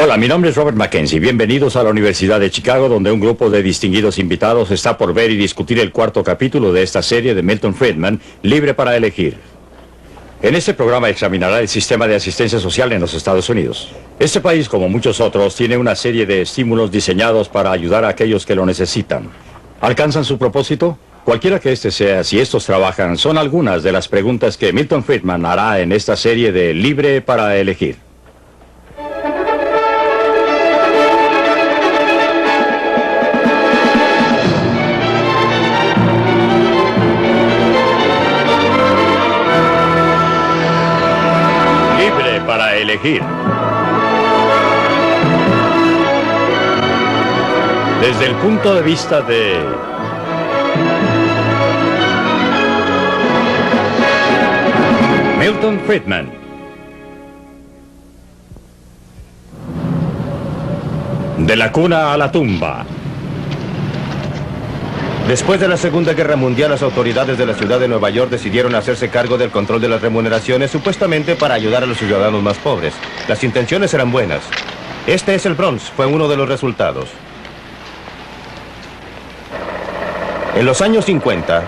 Hola, mi nombre es Robert Mackenzie. Bienvenidos a la Universidad de Chicago, donde un grupo de distinguidos invitados está por ver y discutir el cuarto capítulo de esta serie de Milton Friedman, Libre para Elegir. En este programa examinará el sistema de asistencia social en los Estados Unidos. Este país, como muchos otros, tiene una serie de estímulos diseñados para ayudar a aquellos que lo necesitan. ¿Alcanzan su propósito? Cualquiera que este sea, si estos trabajan, son algunas de las preguntas que Milton Friedman hará en esta serie de Libre para Elegir. Para elegir. Desde el punto de vista de Milton Friedman. De la cuna a la tumba. Después de la Segunda Guerra Mundial, las autoridades de la ciudad de Nueva York decidieron hacerse cargo del control de las remuneraciones, supuestamente para ayudar a los ciudadanos más pobres. Las intenciones eran buenas. Este es el Bronx, fue uno de los resultados. En los años 50,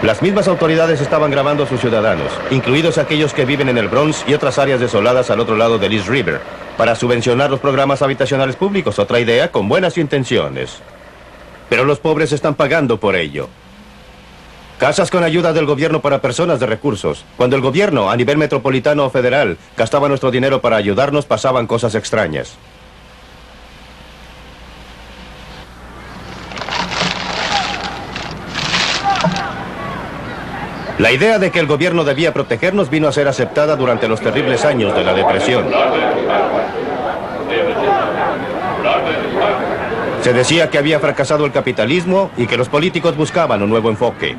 las mismas autoridades estaban grabando a sus ciudadanos, incluidos aquellos que viven en el Bronx y otras áreas desoladas al otro lado del East River, para subvencionar los programas habitacionales públicos, otra idea con buenas intenciones. Pero los pobres están pagando por ello. Casas con ayuda del gobierno para personas de recursos. Cuando el gobierno, a nivel metropolitano o federal, gastaba nuestro dinero para ayudarnos, pasaban cosas extrañas. La idea de que el gobierno debía protegernos vino a ser aceptada durante los terribles años de la depresión. Se decía que había fracasado el capitalismo y que los políticos buscaban un nuevo enfoque.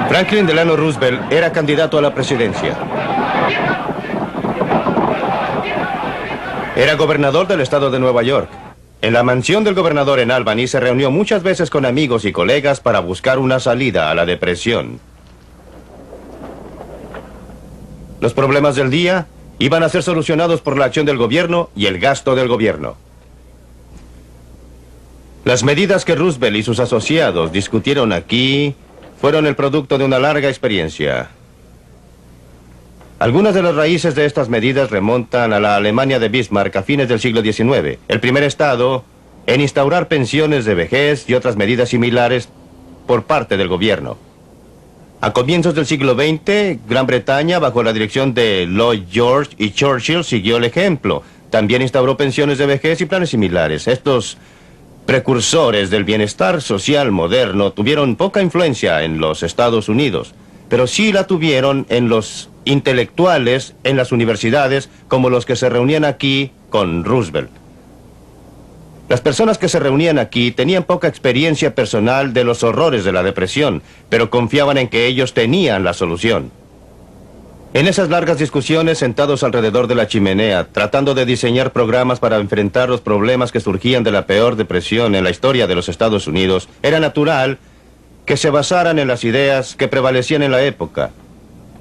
Franklin Delano Roosevelt era candidato a la presidencia. Era gobernador del estado de Nueva York. En la mansión del gobernador en Albany se reunió muchas veces con amigos y colegas para buscar una salida a la depresión. Los problemas del día iban a ser solucionados por la acción del gobierno y el gasto del gobierno. Las medidas que Roosevelt y sus asociados discutieron aquí fueron el producto de una larga experiencia. Algunas de las raíces de estas medidas remontan a la Alemania de Bismarck a fines del siglo XIX, el primer estado en instaurar pensiones de vejez y otras medidas similares por parte del gobierno. A comienzos del siglo XX, Gran Bretaña, bajo la dirección de Lloyd George y Churchill, siguió el ejemplo. También instauró pensiones de vejez y planes similares. Estos precursores del bienestar social moderno tuvieron poca influencia en los Estados Unidos, pero sí la tuvieron en los intelectuales, en las universidades, como los que se reunían aquí con Roosevelt. Las personas que se reunían aquí tenían poca experiencia personal de los horrores de la depresión, pero confiaban en que ellos tenían la solución. En esas largas discusiones, sentados alrededor de la chimenea, tratando de diseñar programas para enfrentar los problemas que surgían de la peor depresión en la historia de los Estados Unidos, era natural que se basaran en las ideas que prevalecían en la época.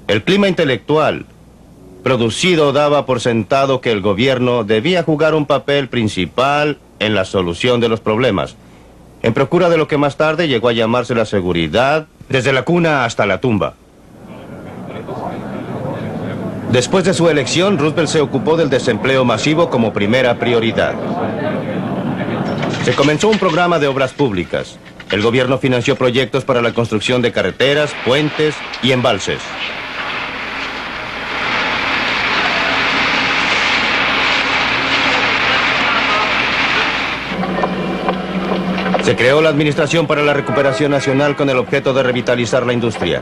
El clima intelectual producido daba por sentado que el gobierno debía jugar un papel principal en la solución de los problemas, en procura de lo que más tarde llegó a llamarse la seguridad, desde la cuna hasta la tumba. Después de su elección, Roosevelt se ocupó del desempleo masivo como primera prioridad. Se comenzó un programa de obras públicas. El gobierno financió proyectos para la construcción de carreteras, puentes y embalses. Se creó la Administración para la Recuperación Nacional con el objeto de revitalizar la industria.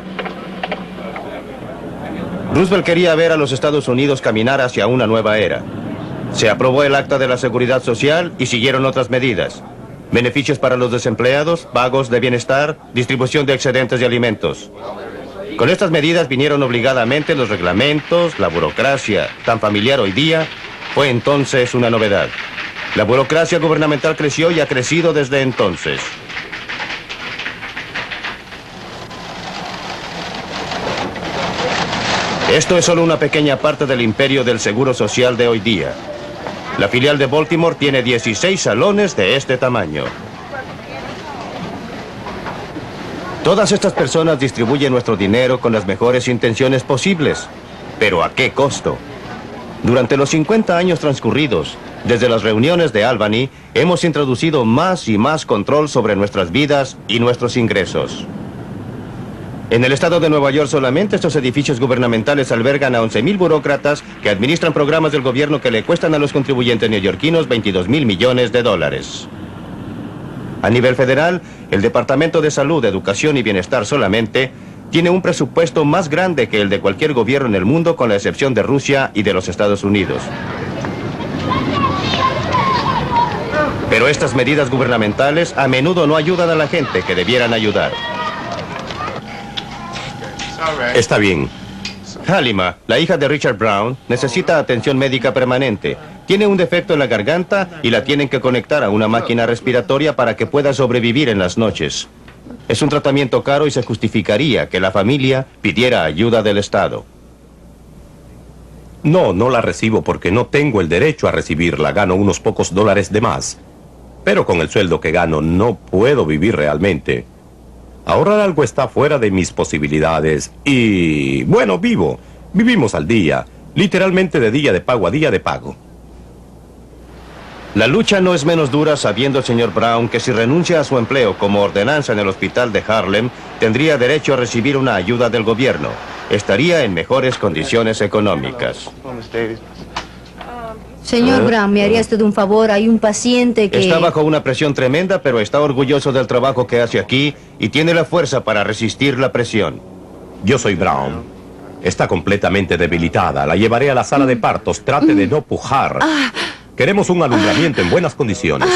Roosevelt quería ver a los Estados Unidos caminar hacia una nueva era. Se aprobó el Acta de la Seguridad Social y siguieron otras medidas. Beneficios para los desempleados, pagos de bienestar, distribución de excedentes de alimentos. Con estas medidas vinieron obligadamente los reglamentos, la burocracia, tan familiar hoy día, fue entonces una novedad. La burocracia gubernamental creció y ha crecido desde entonces. Esto es solo una pequeña parte del imperio del seguro social de hoy día. La filial de Baltimore tiene 16 salones de este tamaño. Todas estas personas distribuyen nuestro dinero con las mejores intenciones posibles. ¿Pero a qué costo? Durante los 50 años transcurridos, desde las reuniones de Albany, hemos introducido más y más control sobre nuestras vidas y nuestros ingresos. En el estado de Nueva York solamente estos edificios gubernamentales albergan a 11.000 burócratas que administran programas del gobierno que le cuestan a los contribuyentes neoyorquinos 22.000 millones de dólares. A nivel federal, el Departamento de Salud, Educación y Bienestar solamente tiene un presupuesto más grande que el de cualquier gobierno en el mundo, con la excepción de Rusia y de los Estados Unidos. Pero estas medidas gubernamentales a menudo no ayudan a la gente que debieran ayudar. Está bien. Halima, la hija de Richard Brown, necesita atención médica permanente. Tiene un defecto en la garganta y la tienen que conectar a una máquina respiratoria para que pueda sobrevivir en las noches. Es un tratamiento caro y se justificaría que la familia pidiera ayuda del Estado. No la recibo porque no tengo el derecho a recibirla. Gano unos pocos dólares de más. Pero con el sueldo que gano no puedo vivir realmente. Ahorrar algo está fuera de mis posibilidades. Y, bueno, vivimos al día. Literalmente de día de pago a día de pago. La lucha no es menos dura sabiendo el señor Brown que si renuncia a su empleo como ordenanza en el hospital de Harlem, tendría derecho a recibir una ayuda del gobierno. Estaría en mejores condiciones económicas. Señor Brown, ¿me haría usted un favor? Hay un paciente que... Está bajo una presión tremenda, pero está orgulloso del trabajo que hace aquí y tiene la fuerza para resistir la presión. Yo soy Brown. Está completamente debilitada. La llevaré a la sala de partos. Trate de no pujar. Queremos un alumbramiento en buenas condiciones.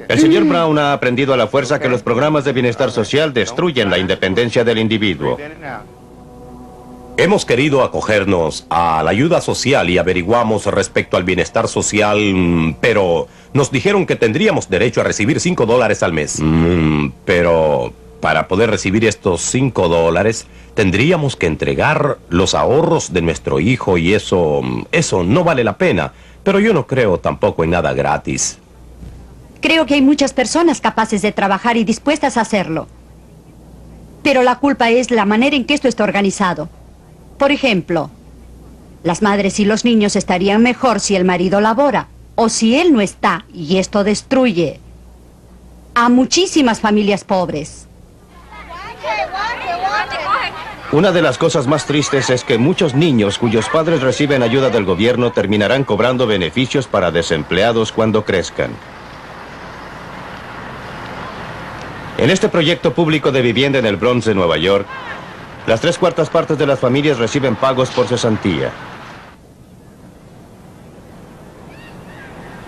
El señor Brown ha aprendido a la fuerza que los programas de bienestar social destruyen la independencia del individuo. Hemos querido acogernos a la ayuda social y averiguamos respecto al bienestar social, pero nos dijeron que tendríamos derecho a recibir $5 al mes. Pero para poder recibir estos $5, tendríamos que entregar los ahorros de nuestro hijo y eso no vale la pena. Pero yo no creo tampoco en nada gratis. Creo que hay muchas personas capaces de trabajar y dispuestas a hacerlo. Pero la culpa es la manera en que esto está organizado. Por ejemplo, las madres y los niños estarían mejor si el marido labora, o si él no está, y esto destruye a muchísimas familias pobres. Una de las cosas más tristes es que muchos niños cuyos padres reciben ayuda del gobierno terminarán cobrando beneficios para desempleados cuando crezcan. En este proyecto público de vivienda en el Bronx de Nueva York, las 3/4 partes de las familias reciben pagos por cesantía.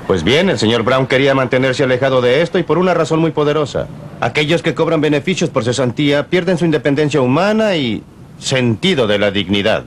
Pues bien, el señor Brown quería mantenerse alejado de esto y por una razón muy poderosa. Aquellos que cobran beneficios por cesantía pierden su independencia humana y sentido de la dignidad.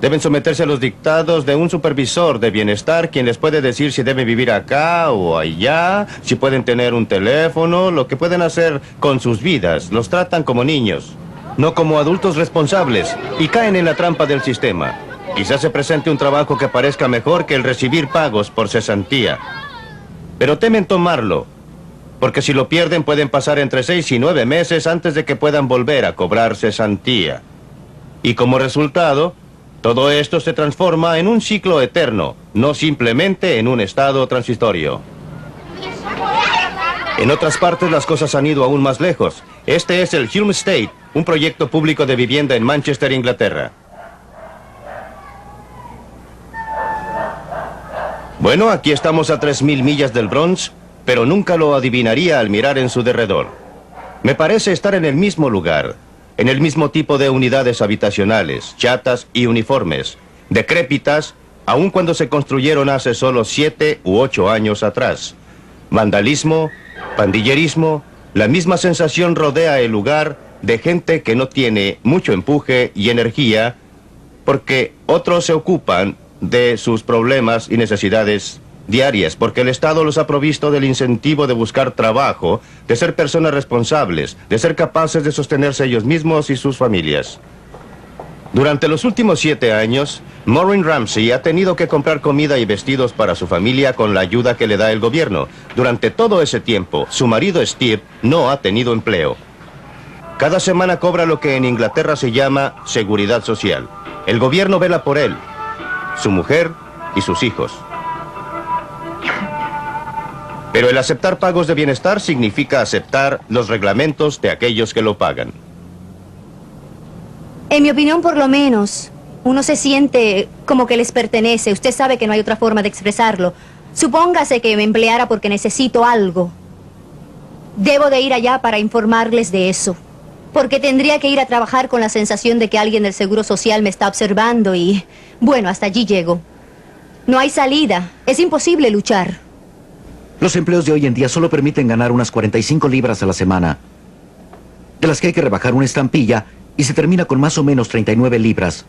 Deben someterse a los dictados de un supervisor de bienestar, quien les puede decir si deben vivir acá o allá, si pueden tener un teléfono, lo que pueden hacer con sus vidas. Los tratan como niños, no como adultos responsables, y caen en la trampa del sistema. Quizás se presente un trabajo que parezca mejor que el recibir pagos por cesantía, pero temen tomarlo, porque si lo pierden pueden pasar entre 6 y 9 meses antes de que puedan volver a cobrar cesantía. Y como resultado, todo esto se transforma en un ciclo eterno, no simplemente en un estado transitorio. En otras partes las cosas han ido aún más lejos. Este es el Hulme Estate, un proyecto público de vivienda en Manchester, Inglaterra. Bueno, aquí estamos a 3.000 millas del Bronx, pero nunca lo adivinaría al mirar en su derredor. Me parece estar en el mismo lugar, en el mismo tipo de unidades habitacionales, chatas y uniformes, decrépitas, aun cuando se construyeron hace solo 7 u 8 años atrás. Vandalismo, pandillerismo, la misma sensación rodea el lugar de gente que no tiene mucho empuje y energía, porque otros se ocupan de sus problemas y necesidades diarias, porque el Estado los ha provisto del incentivo de buscar trabajo, de ser personas responsables, de ser capaces de sostenerse ellos mismos y sus familias. Durante los últimos 7 años, Maureen Ramsey ha tenido que comprar comida y vestidos para su familia con la ayuda que le da el gobierno. Durante todo ese tiempo, su marido Steve no ha tenido empleo. Cada semana cobra lo que en Inglaterra se llama seguridad social. El gobierno vela por él, su mujer y sus hijos. Pero el aceptar pagos de bienestar significa aceptar los reglamentos de aquellos que lo pagan. En mi opinión, por lo menos, uno se siente como que les pertenece. Usted sabe que no hay otra forma de expresarlo. Supóngase que me empleara porque necesito algo. Debo de ir allá para informarles de eso. Porque tendría que ir a trabajar con la sensación de que alguien del Seguro Social me está observando y... bueno, hasta allí llego. No hay salida. Es imposible luchar. Los empleos de hoy en día solo permiten ganar unas 45 libras a la semana, de las que hay que rebajar una estampilla y se termina con más o menos 39 libras.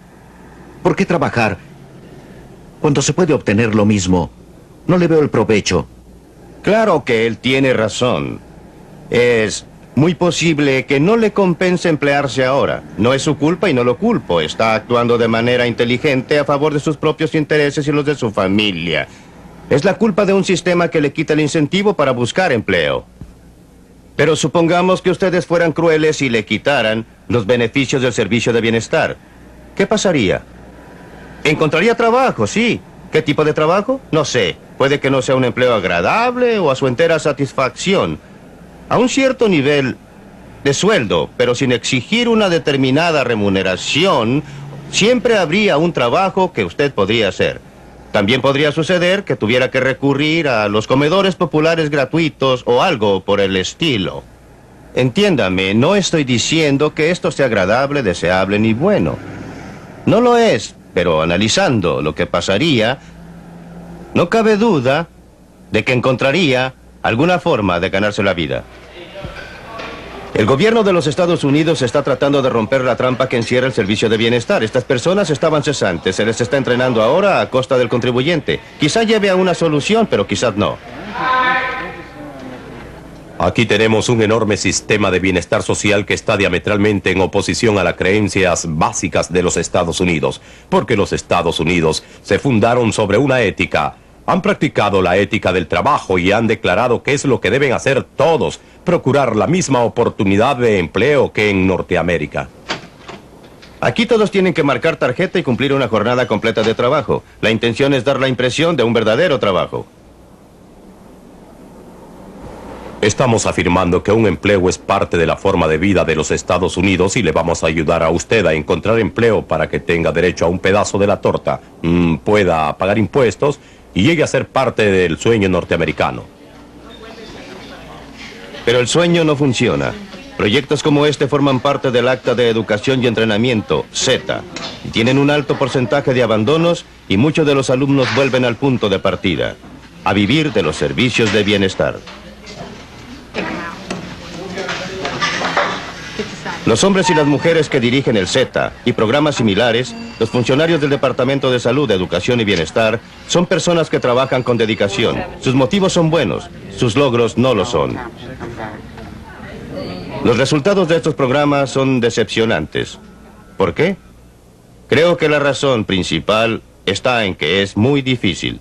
¿Por qué trabajar cuando se puede obtener lo mismo? No le veo el provecho. Claro que él tiene razón. Es muy posible que no le compense emplearse ahora. No es su culpa y no lo culpo. Está actuando de manera inteligente a favor de sus propios intereses y los de su familia. Es la culpa de un sistema que le quita el incentivo para buscar empleo. Pero supongamos que ustedes fueran crueles y le quitaran los beneficios del servicio de bienestar. ¿Qué pasaría? Encontraría trabajo, sí. ¿Qué tipo de trabajo? No sé. Puede que no sea un empleo agradable o a su entera satisfacción. A un cierto nivel de sueldo, pero sin exigir una determinada remuneración, siempre habría un trabajo que usted podría hacer. También podría suceder que tuviera que recurrir a los comedores populares gratuitos o algo por el estilo. Entiéndame, no estoy diciendo que esto sea agradable, deseable ni bueno. No lo es, pero analizando lo que pasaría, no cabe duda de que encontraría alguna forma de ganarse la vida. El gobierno de los Estados Unidos está tratando de romper la trampa que encierra el servicio de bienestar. Estas personas estaban cesantes, se les está entrenando ahora a costa del contribuyente. Quizá lleve a una solución, pero quizás no. Aquí tenemos un enorme sistema de bienestar social que está diametralmente en oposición a las creencias básicas de los Estados Unidos, porque los Estados Unidos se fundaron sobre una ética. Han practicado la ética del trabajo y han declarado que es lo que deben hacer todos, procurar la misma oportunidad de empleo que en Norteamérica. Aquí todos tienen que marcar tarjeta y cumplir una jornada completa de trabajo. La intención es dar la impresión de un verdadero trabajo. Estamos afirmando que un empleo es parte de la forma de vida de los Estados Unidos y le vamos a ayudar a usted a encontrar empleo para que tenga derecho a un pedazo de la torta, pueda pagar impuestos y llegue a ser parte del sueño norteamericano. Pero el sueño no funciona. Proyectos como este forman parte del Acta de Educación y Entrenamiento, Z, y tienen un alto porcentaje de abandonos y muchos de los alumnos vuelven al punto de partida, a vivir de los servicios de bienestar. Los hombres y las mujeres que dirigen el Z y programas similares, los funcionarios del Departamento de Salud, Educación y Bienestar, son personas que trabajan con dedicación. Sus motivos son buenos, sus logros no lo son. Los resultados de estos programas son decepcionantes. ¿Por qué? Creo que la razón principal está en que es muy difícil.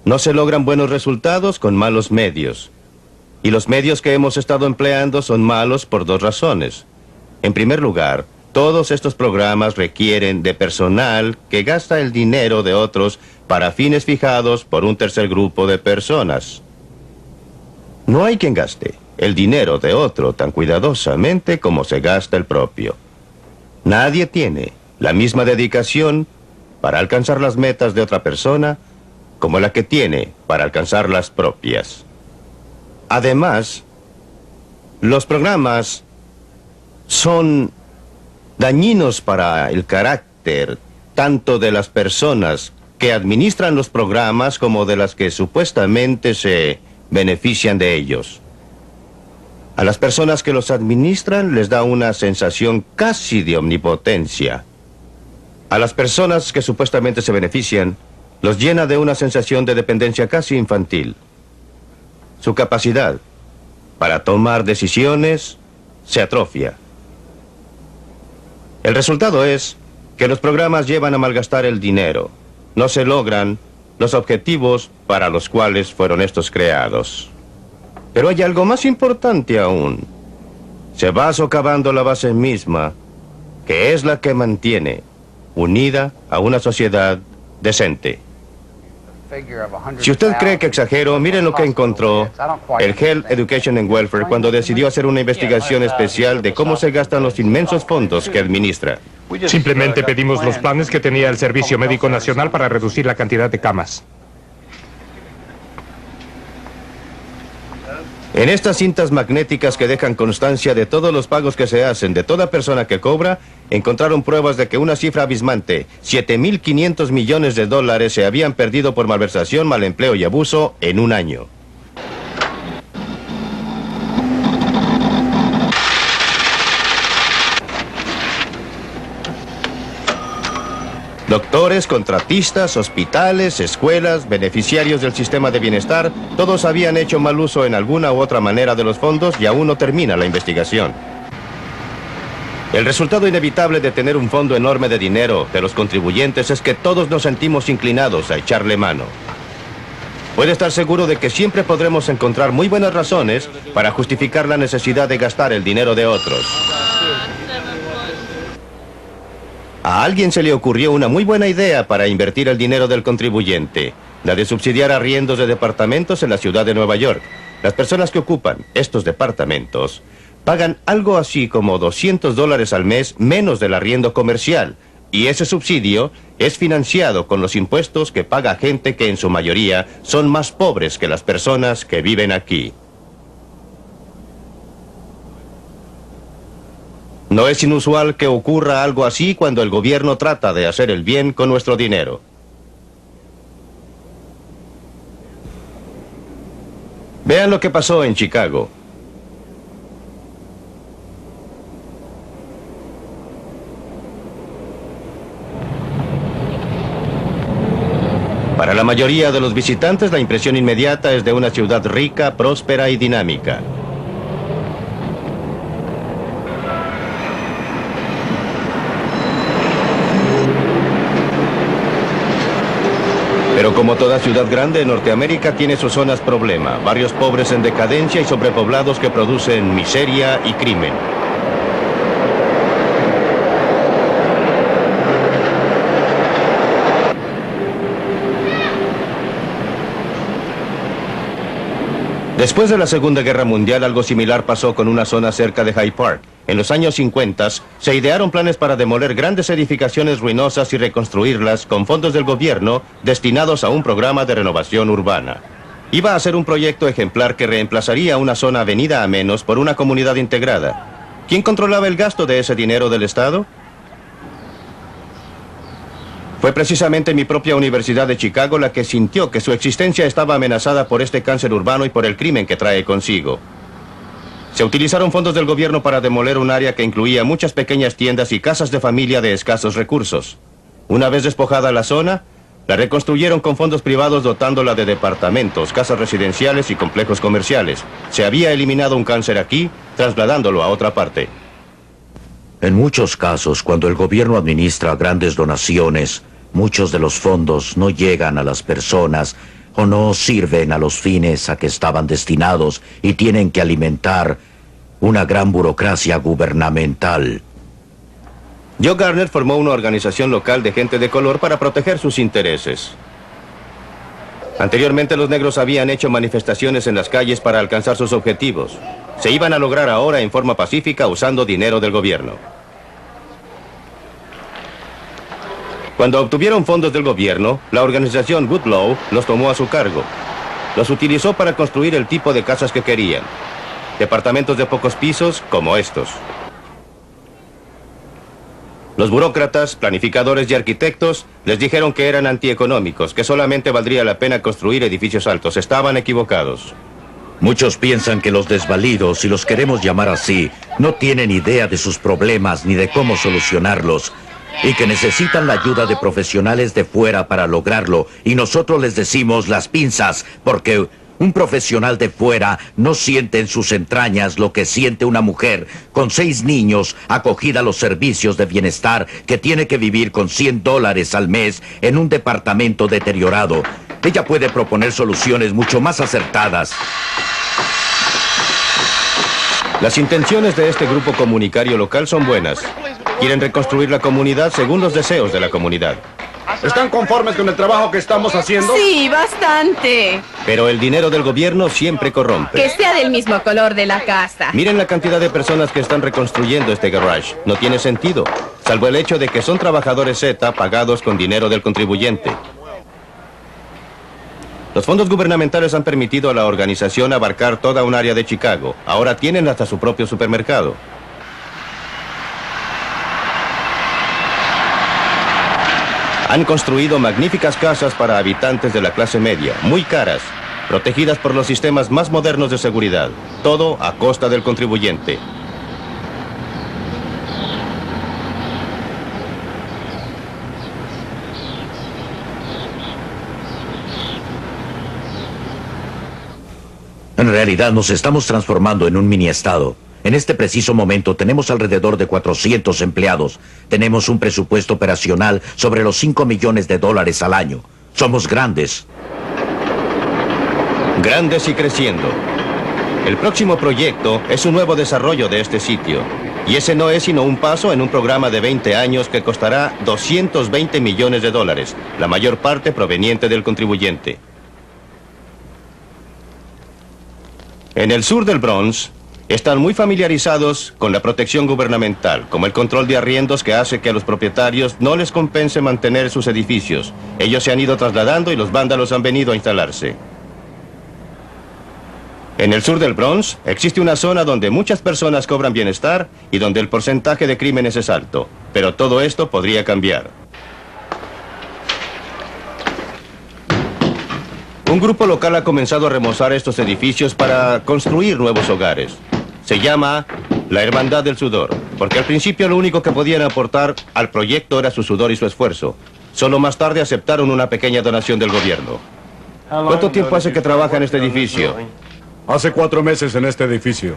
No se logran buenos resultados con malos medios. Y los medios que hemos estado empleando son malos por 2 razones. En primer lugar, todos estos programas requieren de personal que gasta el dinero de otros para fines fijados por un tercer grupo de personas. No hay quien gaste el dinero de otro tan cuidadosamente como se gasta el propio. Nadie tiene la misma dedicación para alcanzar las metas de otra persona como la que tiene para alcanzar las propias. Además, los programas son dañinos para el carácter tanto de las personas que administran los programas como de las que supuestamente se benefician de ellos. A las personas que los administran les da una sensación casi de omnipotencia. A las personas que supuestamente se benefician los llena de una sensación de dependencia casi infantil. Su capacidad para tomar decisiones se atrofia. El resultado es que los programas llevan a malgastar el dinero. No se logran los objetivos para los cuales fueron estos creados. Pero hay algo más importante aún. Se va socavando la base misma, que es la que mantiene unida a una sociedad decente. Si usted cree que exagero, miren lo que encontró el Health, Education and Welfare cuando decidió hacer una investigación especial de cómo se gastan los inmensos fondos que administra. Simplemente pedimos los planes que tenía el Servicio Médico Nacional para reducir la cantidad de camas. En estas cintas magnéticas que dejan constancia de todos los pagos que se hacen de toda persona que cobra, encontraron pruebas de que una cifra abismante, 7.500 millones de dólares, se habían perdido por malversación, mal empleo y abuso en un año. Doctores, contratistas, hospitales, escuelas, beneficiarios del sistema de bienestar, todos habían hecho mal uso en alguna u otra manera de los fondos y aún no termina la investigación. El resultado inevitable de tener un fondo enorme de dinero de los contribuyentes es que todos nos sentimos inclinados a echarle mano. Puede estar seguro de que siempre podremos encontrar muy buenas razones para justificar la necesidad de gastar el dinero de otros. A alguien se le ocurrió una muy buena idea para invertir el dinero del contribuyente, la de subsidiar arriendos de departamentos en la ciudad de Nueva York. Las personas que ocupan estos departamentos pagan algo así como $200 al mes menos del arriendo comercial, y ese subsidio es financiado con los impuestos que paga gente que en su mayoría son más pobres que las personas que viven aquí. No es inusual que ocurra algo así cuando el gobierno trata de hacer el bien con nuestro dinero. Vean lo que pasó en Chicago. Para la mayoría de los visitantes, la impresión inmediata es de una ciudad rica, próspera y dinámica. Pero como toda ciudad grande en Norteamérica tiene sus zonas problema, barrios pobres en decadencia y sobrepoblados que producen miseria y crimen. Después de la Segunda Guerra Mundial, algo similar pasó con una zona cerca de Hyde Park. En los años 50 se idearon planes para demoler grandes edificaciones ruinosas y reconstruirlas con fondos del gobierno destinados a un programa de renovación urbana. Iba a ser un proyecto ejemplar que reemplazaría una zona venida a menos por una comunidad integrada. ¿Quién controlaba el gasto de ese dinero del Estado? Fue precisamente mi propia Universidad de Chicago la que sintió que su existencia estaba amenazada por este cáncer urbano y por el crimen que trae consigo. Se utilizaron fondos del gobierno para demoler un área que incluía muchas pequeñas tiendas y casas de familia de escasos recursos. Una vez despojada la zona, la reconstruyeron con fondos privados dotándola de departamentos, casas residenciales y complejos comerciales. Se había eliminado un cáncer aquí, trasladándolo a otra parte. En muchos casos, cuando el gobierno administra grandes donaciones, muchos de los fondos no llegan a las personas o no sirven a los fines a que estaban destinados y tienen que alimentar una gran burocracia gubernamental. Joe Garner formó una organización local de gente de color para proteger sus intereses. Anteriormente los negros habían hecho manifestaciones en las calles para alcanzar sus objetivos. Se iban a lograr ahora en forma pacífica usando dinero del gobierno. Cuando obtuvieron fondos del gobierno, la organización Goodlaw los tomó a su cargo. Los utilizó para construir el tipo de casas que querían. Departamentos de pocos pisos como estos. Los burócratas, planificadores y arquitectos les dijeron que eran antieconómicos, que solamente valdría la pena construir edificios altos. Estaban equivocados. Muchos piensan que los desvalidos, si los queremos llamar así, no tienen idea de sus problemas ni de cómo solucionarlos, y que necesitan la ayuda de profesionales de fuera para lograrlo, y nosotros les decimos las pinzas, porque Un profesional de fuera no siente en sus entrañas lo que siente una mujer con 6 niños acogida a los servicios de bienestar que tiene que vivir con $100 al mes en un departamento deteriorado. Ella puede proponer soluciones mucho más acertadas. Las intenciones de este grupo comunitario local son buenas. Quieren reconstruir la comunidad según los deseos de la comunidad. ¿Están conformes con el trabajo que estamos haciendo? Sí, bastante. Pero el dinero del gobierno siempre corrompe. Que sea del mismo color de la casa. Miren la cantidad de personas que están reconstruyendo este garage. No tiene sentido, salvo el hecho de que son trabajadores Z pagados con dinero del contribuyente. Los fondos gubernamentales han permitido a la organización abarcar toda un área de Chicago. Ahora tienen hasta su propio supermercado. Han construido magníficas casas para habitantes de la clase media, muy caras, protegidas por los sistemas más modernos de seguridad. Todo a costa del contribuyente. En realidad nos estamos transformando en un mini-estado. En este preciso momento tenemos alrededor de 400 empleados. Tenemos un presupuesto operacional sobre los $5 millones al año. Somos grandes. Grandes y creciendo. El próximo proyecto es un nuevo desarrollo de este sitio. Y ese no es sino un paso en un programa de 20 años que costará $220 millones, la mayor parte proveniente del contribuyente. En el sur del Bronx, están muy familiarizados con la protección gubernamental, como el control de arriendos que hace que a los propietarios no les compense mantener sus edificios. Ellos se han ido trasladando y los vándalos han venido a instalarse. En el sur del Bronx existe una zona donde muchas personas cobran bienestar y donde el porcentaje de crímenes es alto. Pero todo esto podría cambiar. Un grupo local ha comenzado a remozar estos edificios para construir nuevos hogares. Se llama la Hermandad del Sudor, porque al principio lo único que podían aportar al proyecto era su sudor y su esfuerzo. Solo más tarde aceptaron una pequeña donación del gobierno. ¿Cuánto tiempo hace que trabaja en este edificio? Hace 4 meses en este edificio.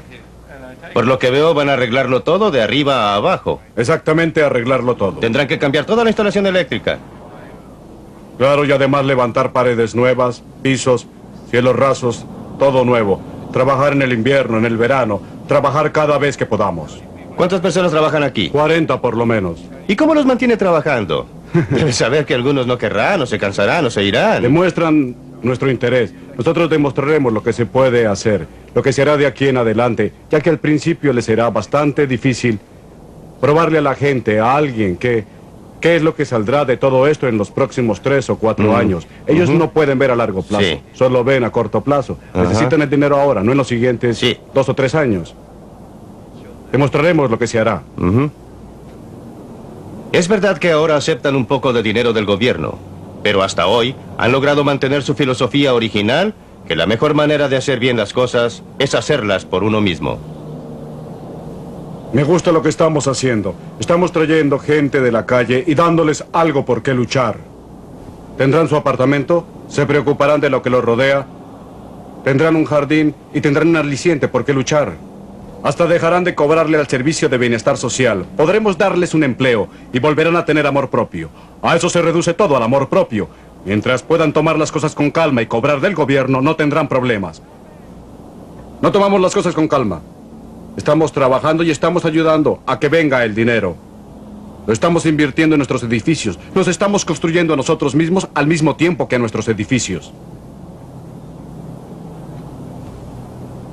Por lo que veo, van a arreglarlo todo de arriba a abajo. Exactamente, arreglarlo todo. Tendrán que cambiar toda la instalación eléctrica. Claro, y además levantar paredes nuevas, pisos, cielos rasos, todo nuevo. Trabajar en el invierno, en el verano, trabajar cada vez que podamos. ¿Cuántas personas trabajan aquí? 40 por lo menos. ¿Y cómo los mantiene trabajando? Debe saber que algunos no querrán, o se cansarán, o se irán. Demuestran nuestro interés. Nosotros demostraremos lo que se puede hacer, lo que se hará de aquí en adelante, ya que al principio les será bastante difícil probarle a la gente, a alguien, qué es lo que saldrá de todo esto en los próximos 3 o 4 años. Ellos no pueden ver a largo plazo, Sí. solo ven a corto plazo. Ajá. Necesitan el dinero ahora, no en los siguientes Sí. 2 o 3 años. Demostraremos lo que se hará. Es verdad que ahora aceptan un poco de dinero del gobierno, pero hasta hoy han logrado mantener su filosofía original, que la mejor manera de hacer bien las cosas es hacerlas por uno mismo. Me gusta lo que estamos haciendo. Estamos trayendo gente de la calle y dándoles algo por qué luchar. Tendrán su apartamento, se preocuparán de lo que los rodea, tendrán un jardín y tendrán un aliciente por qué luchar. Hasta dejarán de cobrarle al servicio de bienestar social. Podremos darles un empleo y volverán a tener amor propio. A eso se reduce todo, al amor propio. Mientras puedan tomar las cosas con calma y cobrar del gobierno, no tendrán problemas. No tomamos las cosas con calma. Estamos trabajando y estamos ayudando a que venga el dinero. Lo estamos invirtiendo en nuestros edificios. Nos estamos construyendo a nosotros mismos al mismo tiempo que a nuestros edificios.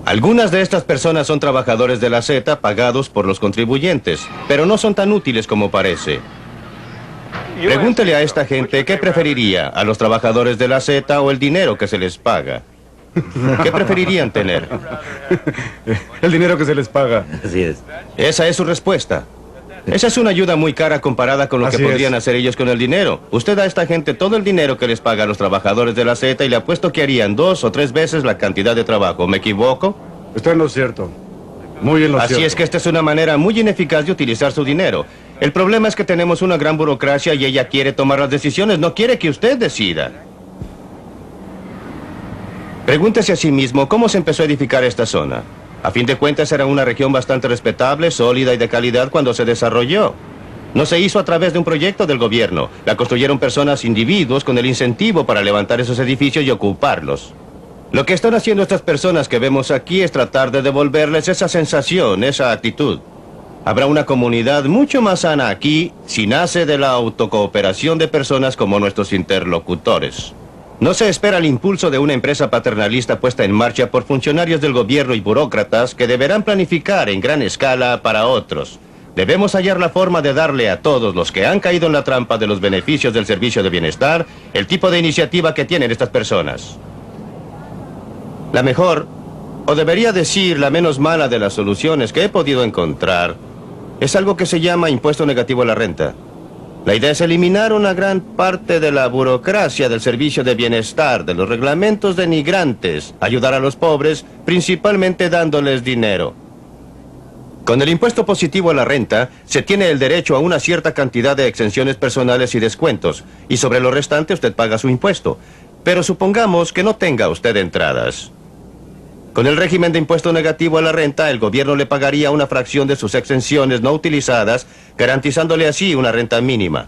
Algunas de estas personas son trabajadores de la Z pagados por los contribuyentes, pero no son tan útiles como parece. Pregúntele a esta gente qué preferiría, a los trabajadores de la Z o el dinero que se les paga. ¿Qué preferirían tener? El dinero que se les paga. Así es. Esa es su respuesta. Esa es una ayuda muy cara comparada con lo que Así podrían es. hacer ellos con el dinero. Usted da a esta gente todo el dinero que les paga a los trabajadores de la Z y le apuesto que harían 2 o 3 veces la cantidad de trabajo. ¿Me equivoco? Está en lo cierto. Muy en lo cierto. Así es que esta es una manera muy ineficaz de utilizar su dinero. El problema es que tenemos una gran burocracia y ella quiere tomar las decisiones, no quiere que usted decida. Pregúntese a sí mismo cómo se empezó a edificar esta zona. A fin de cuentas era una región bastante respetable, sólida y de calidad cuando se desarrolló. No se hizo a través de un proyecto del gobierno. La construyeron personas, individuos, con el incentivo para levantar esos edificios y ocuparlos. Lo que están haciendo estas personas que vemos aquí es tratar de devolverles esa sensación, esa actitud. Habrá una comunidad mucho más sana aquí si nace de la autocooperación de personas como nuestros interlocutores. No se espera el impulso de una empresa paternalista puesta en marcha por funcionarios del gobierno y burócratas que deberán planificar en gran escala para otros. Debemos hallar la forma de darle a todos los que han caído en la trampa de los beneficios del servicio de bienestar el tipo de iniciativa que tienen estas personas. La mejor, o debería decir la menos mala de las soluciones que he podido encontrar, es algo que se llama impuesto negativo a la renta. La idea es eliminar una gran parte de la burocracia del servicio de bienestar, de los reglamentos denigrantes, ayudar a los pobres, principalmente dándoles dinero. Con el impuesto positivo a la renta, se tiene el derecho a una cierta cantidad de exenciones personales y descuentos, y sobre lo restante usted paga su impuesto. Pero supongamos que no tenga usted entradas. Con el régimen de impuesto negativo a la renta, el gobierno le pagaría una fracción de sus exenciones no utilizadas, garantizándole así una renta mínima.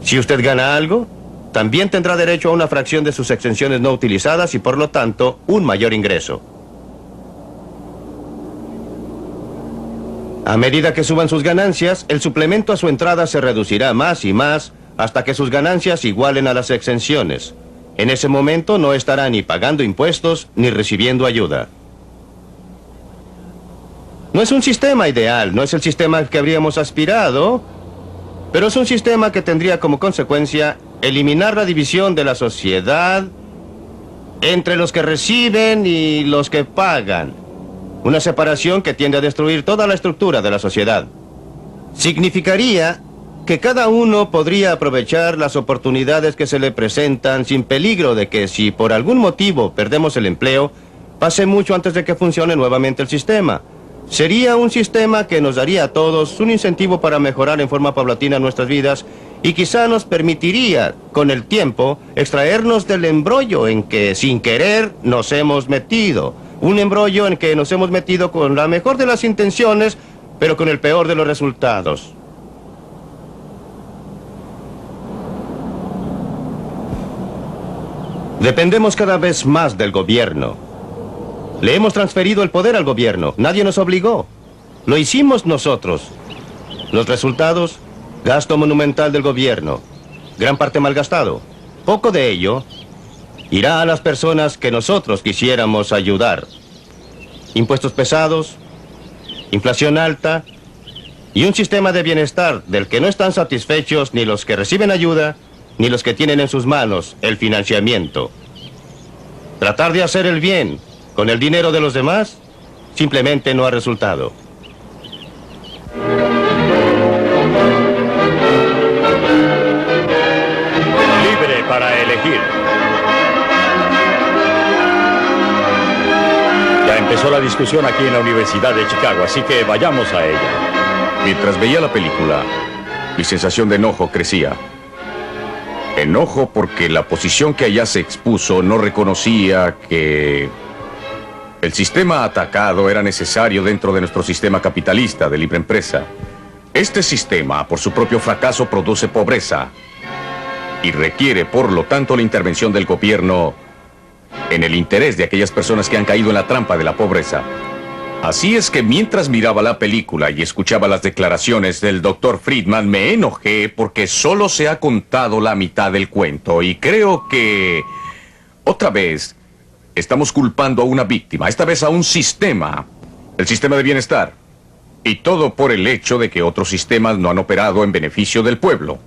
Si usted gana algo, también tendrá derecho a una fracción de sus exenciones no utilizadas y por lo tanto, un mayor ingreso. A medida que suban sus ganancias, el suplemento a su entrada se reducirá más y más hasta que sus ganancias igualen a las exenciones. En ese momento no estará ni pagando impuestos ni recibiendo ayuda. No es un sistema ideal, no es el sistema al que habríamos aspirado, pero es un sistema que tendría como consecuencia eliminar la división de la sociedad entre los que reciben y los que pagan. Una separación que tiende a destruir toda la estructura de la sociedad. Significaría que cada uno podría aprovechar las oportunidades que se le presentan sin peligro de que si por algún motivo perdemos el empleo, pase mucho antes de que funcione nuevamente el sistema. Sería un sistema que nos daría a todos un incentivo para mejorar en forma paulatina nuestras vidas y quizá nos permitiría, con el tiempo, extraernos del embrollo en que sin querer nos hemos metido. Un embrollo en que nos hemos metido con la mejor de las intenciones, pero con el peor de los resultados. Dependemos cada vez más del gobierno. Le hemos transferido el poder al gobierno. Nadie nos obligó. Lo hicimos nosotros. Los resultados, gasto monumental del gobierno. Gran parte malgastado. Poco de ello irá a las personas que nosotros quisiéramos ayudar. Impuestos pesados, inflación alta y un sistema de bienestar del que no están satisfechos ni los que reciben ayuda, ni los que tienen en sus manos el financiamiento. Tratar de hacer el bien con el dinero de los demás simplemente no ha resultado. Libre para elegir. Ya empezó la discusión aquí en la Universidad de Chicago, así que vayamos a ella. Mientras veía la película, mi sensación de enojo crecía. Enojo porque la posición que allá se expuso no reconocía que el sistema atacado era necesario dentro de nuestro sistema capitalista de libre empresa. Este sistema, por su propio fracaso, produce pobreza y requiere, por lo tanto, la intervención del gobierno en el interés de aquellas personas que han caído en la trampa de la pobreza. Así es que mientras miraba la película y escuchaba las declaraciones del Dr. Friedman, me enojé porque solo se ha contado la mitad del cuento y creo que, otra vez, estamos culpando a una víctima, esta vez a un sistema, el sistema de bienestar, y todo por el hecho de que otros sistemas no han operado en beneficio del pueblo.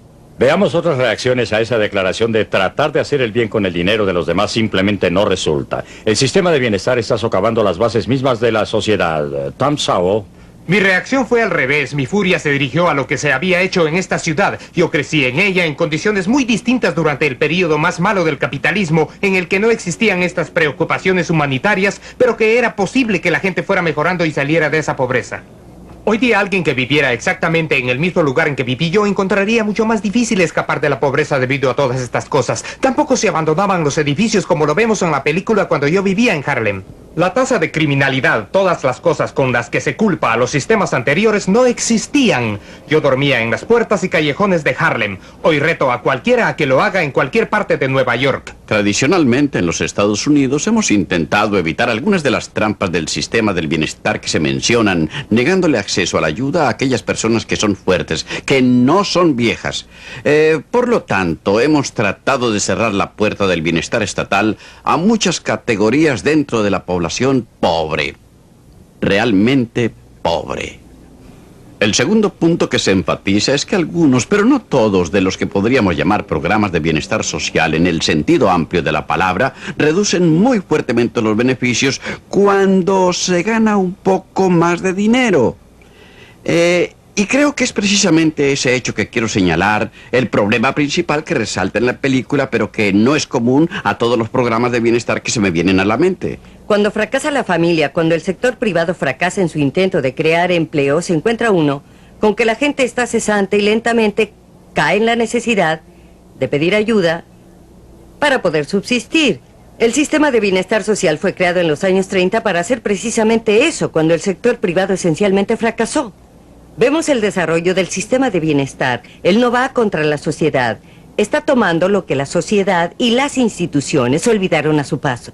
Veamos otras reacciones a esa declaración de tratar de hacer el bien con el dinero de los demás simplemente no resulta. El sistema de bienestar está socavando las bases mismas de la sociedad. Tom Sowell. Mi reacción fue al revés. Mi furia se dirigió a lo que se había hecho en esta ciudad. Yo crecí en ella en condiciones muy distintas durante el período más malo del capitalismo, en el que no existían estas preocupaciones humanitarias, pero que era posible que la gente fuera mejorando y saliera de esa pobreza. Hoy día alguien que viviera exactamente en el mismo lugar en que viví yo encontraría mucho más difícil escapar de la pobreza debido a todas estas cosas. Tampoco se abandonaban los edificios como lo vemos en la película cuando yo vivía en Harlem. La tasa de criminalidad, todas las cosas con las que se culpa a los sistemas anteriores no existían. Yo dormía en las puertas y callejones de Harlem. Hoy reto a cualquiera a que lo haga en cualquier parte de Nueva York. Tradicionalmente en los Estados Unidos hemos intentado evitar algunas de las trampas del sistema del bienestar que se mencionan, negándole acceso a la ayuda a aquellas personas que son fuertes, que no son viejas. Por lo tanto, hemos tratado de cerrar la puerta del bienestar estatal a muchas categorías dentro de la población pobre, realmente pobre. El segundo punto que se enfatiza es que algunos, pero no todos, de los que podríamos llamar programas de bienestar social en el sentido amplio de la palabra, reducen muy fuertemente los beneficios cuando se gana un poco más de dinero. Y creo que es precisamente ese hecho que quiero señalar, el problema principal que resalta en la película, pero que no es común a todos los programas de bienestar que se me vienen a la mente. Cuando fracasa la familia, cuando el sector privado fracasa en su intento de crear empleo, se encuentra uno con que la gente está cesante y lentamente cae en la necesidad de pedir ayuda para poder subsistir. El sistema de bienestar social fue creado en los años 30 para hacer precisamente eso, cuando el sector privado esencialmente fracasó. Vemos el desarrollo del sistema de bienestar. Él no va contra la sociedad. Está tomando lo que la sociedad y las instituciones olvidaron a su paso.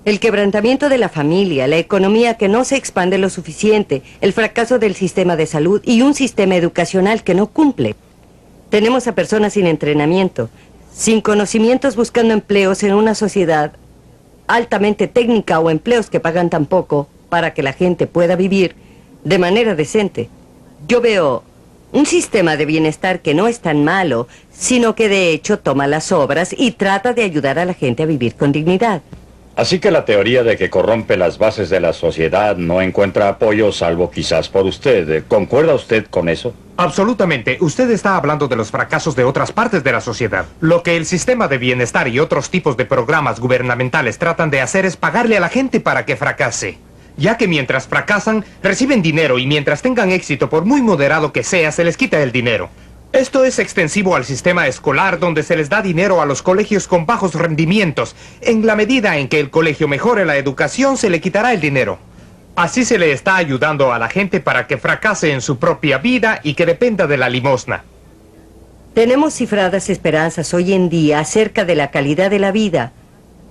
El quebrantamiento de la familia, la economía que no se expande lo suficiente, el fracaso del sistema de salud y un sistema educacional que no cumple. Tenemos a personas sin entrenamiento, sin conocimientos buscando empleos en una sociedad altamente técnica o empleos que pagan tan poco para que la gente pueda vivir de manera decente. Yo veo un sistema de bienestar que no es tan malo, sino que de hecho toma las obras y trata de ayudar a la gente a vivir con dignidad. Así que la teoría de que corrompe las bases de la sociedad no encuentra apoyo, salvo quizás por usted. ¿Concuerda usted con eso? Absolutamente. Usted está hablando de los fracasos de otras partes de la sociedad. Lo que el sistema de bienestar y otros tipos de programas gubernamentales tratan de hacer es pagarle a la gente para que fracase. Ya que mientras fracasan, reciben dinero y mientras tengan éxito, por muy moderado que sea, se les quita el dinero. Esto es extensivo al sistema escolar, donde se les da dinero a los colegios con bajos rendimientos. En la medida en que el colegio mejore la educación, se le quitará el dinero. Así se le está ayudando a la gente para que fracase en su propia vida y que dependa de la limosna. Tenemos cifradas esperanzas hoy en día acerca de la calidad de la vida,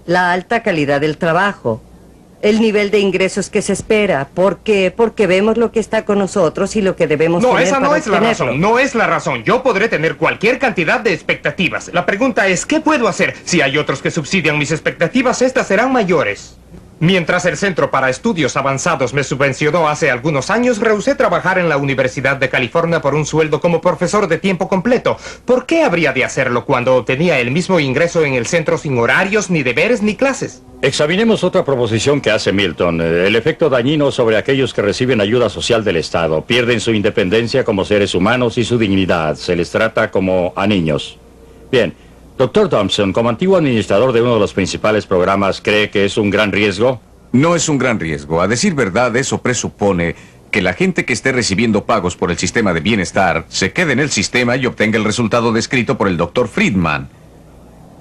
la alta calidad del trabajo, el nivel de ingresos que se espera. ¿Por qué? Porque vemos lo que está con nosotros y lo que debemos tener. No, esa no para es la obtenerlo. razón, no es la razón. Yo podré tener cualquier cantidad de expectativas. La pregunta es, ¿qué puedo hacer? Si hay otros que subsidian mis expectativas, estas serán mayores. Mientras el Centro para Estudios Avanzados me subvencionó hace algunos años, rehusé trabajar en la Universidad de California por un sueldo como profesor de tiempo completo. ¿Por qué habría de hacerlo cuando obtenía el mismo ingreso en el centro sin horarios, ni deberes, ni clases? Examinemos otra proposición que hace Milton, el efecto dañino sobre aquellos que reciben ayuda social del Estado. Pierden su independencia como seres humanos y su dignidad. Se les trata como a niños. Bien. Dr. Thompson, como antiguo administrador de uno de los principales programas, ¿cree que es un gran riesgo? No es un gran riesgo. A decir verdad, eso presupone que la gente que esté recibiendo pagos por el sistema de bienestar se quede en el sistema y obtenga el resultado descrito por el Dr. Friedman.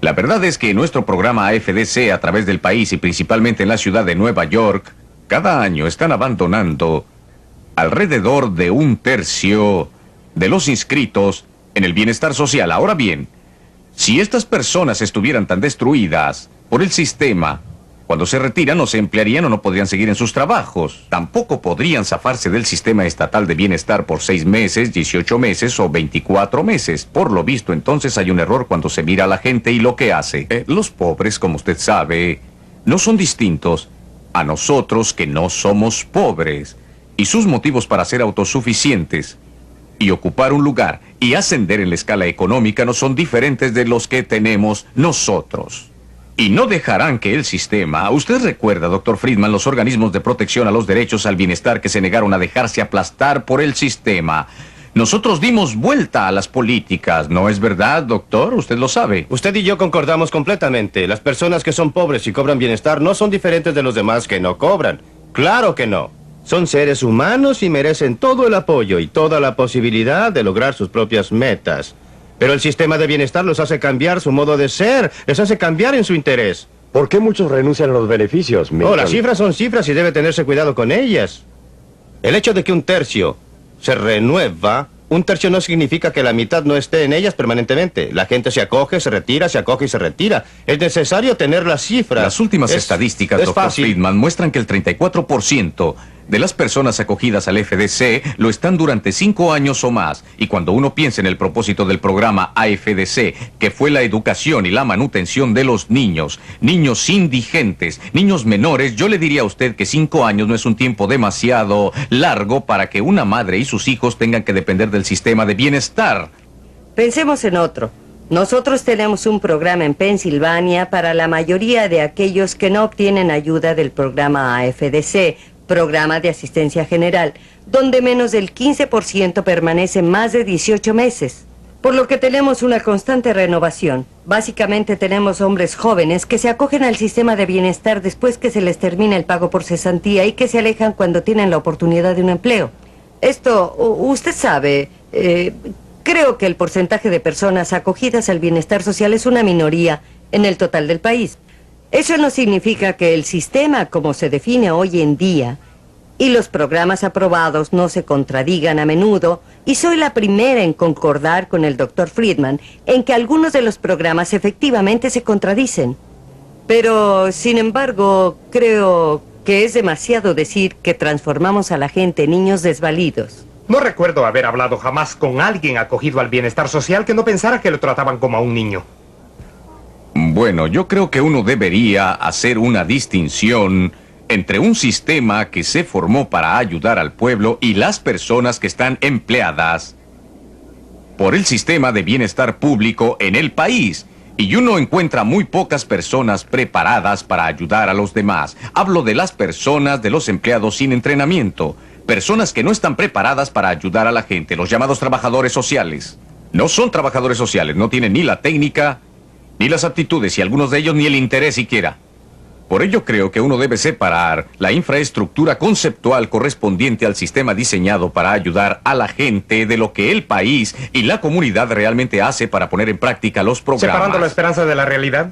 La verdad es que nuestro programa AFDC a través del país y principalmente en la ciudad de Nueva York, cada año están abandonando alrededor de 1/3 de los inscritos en el bienestar social. Ahora bien, si estas personas estuvieran tan destruidas por el sistema, cuando se retiran no se emplearían o no podrían seguir en sus trabajos. Tampoco podrían zafarse del sistema estatal de bienestar por 6 meses, 18 meses o 24 meses. Por lo visto, entonces hay un error cuando se mira a la gente y lo que hace. Los pobres, como usted sabe, no son distintos a nosotros que no somos pobres. Y sus motivos para ser autosuficientes y ocupar un lugar y ascender en la escala económica no son diferentes de los que tenemos nosotros. Y no dejarán que el sistema... Usted recuerda, Dr. Friedman, los organismos de protección a los derechos al bienestar que se negaron a dejarse aplastar por el sistema. Nosotros dimos vuelta a las políticas, ¿no es verdad, doctor? Usted lo sabe. Usted y yo concordamos completamente. Las personas que son pobres y cobran bienestar no son diferentes de los demás que no cobran. ¡Claro que no! Son seres humanos y merecen todo el apoyo y toda la posibilidad de lograr sus propias metas. Pero el sistema de bienestar los hace cambiar su modo de ser, les hace cambiar en su interés. ¿Por qué muchos renuncian a los beneficios, Milton? Oh, las cifras son cifras y debe tenerse cuidado con ellas. El hecho de que un tercio se renueva, un tercio no significa que la mitad no esté en ellas permanentemente. La gente se acoge, se retira, se acoge y se retira. Es necesario tener las cifras. Las últimas estadísticas, Dr. Friedman, muestran que el 34% de las personas acogidas al FDC lo están durante 5 años o más. Y cuando uno piensa en el propósito del programa AFDC, que fue la educación y la manutención de los niños, niños indigentes, niños menores, yo le diría a usted que 5 años no es un tiempo demasiado largo para que una madre y sus hijos tengan que depender del sistema de bienestar. Pensemos en otro. Nosotros tenemos un programa en Pensilvania para la mayoría de aquellos que no obtienen ayuda del programa AFDC, Programa de Asistencia General, donde menos del 15% permanece más de 18 meses. Por lo que tenemos una constante renovación. Básicamente tenemos hombres jóvenes que se acogen al sistema de bienestar después que se les termina el pago por cesantía y que se alejan cuando tienen la oportunidad de un empleo. Esto, usted sabe, creo que el porcentaje de personas acogidas al bienestar social es una minoría en el total del país. Eso no significa que el sistema como se define hoy en día y los programas aprobados no se contradigan a menudo, y soy la primera en concordar con el Dr. Friedman en que algunos de los programas efectivamente se contradicen. Pero, sin embargo, creo que es demasiado decir que transformamos a la gente en niños desvalidos. No recuerdo haber hablado jamás con alguien acogido al bienestar social que no pensara que lo trataban como a un niño. Bueno, yo creo que uno debería hacer una distinción entre un sistema que se formó para ayudar al pueblo y las personas que están empleadas por el sistema de bienestar público en el país. Y uno encuentra muy pocas personas preparadas para ayudar a los demás. Hablo de las personas, de los empleados sin entrenamiento. Personas que no están preparadas para ayudar a la gente, los llamados trabajadores sociales. No son trabajadores sociales, no tienen ni la técnica, ni las aptitudes, y algunos de ellos ni el interés siquiera. Por ello creo que uno debe separar la infraestructura conceptual correspondiente al sistema diseñado para ayudar a la gente de lo que el país y la comunidad realmente hace para poner en práctica los programas. ¿Separando la esperanza de la realidad?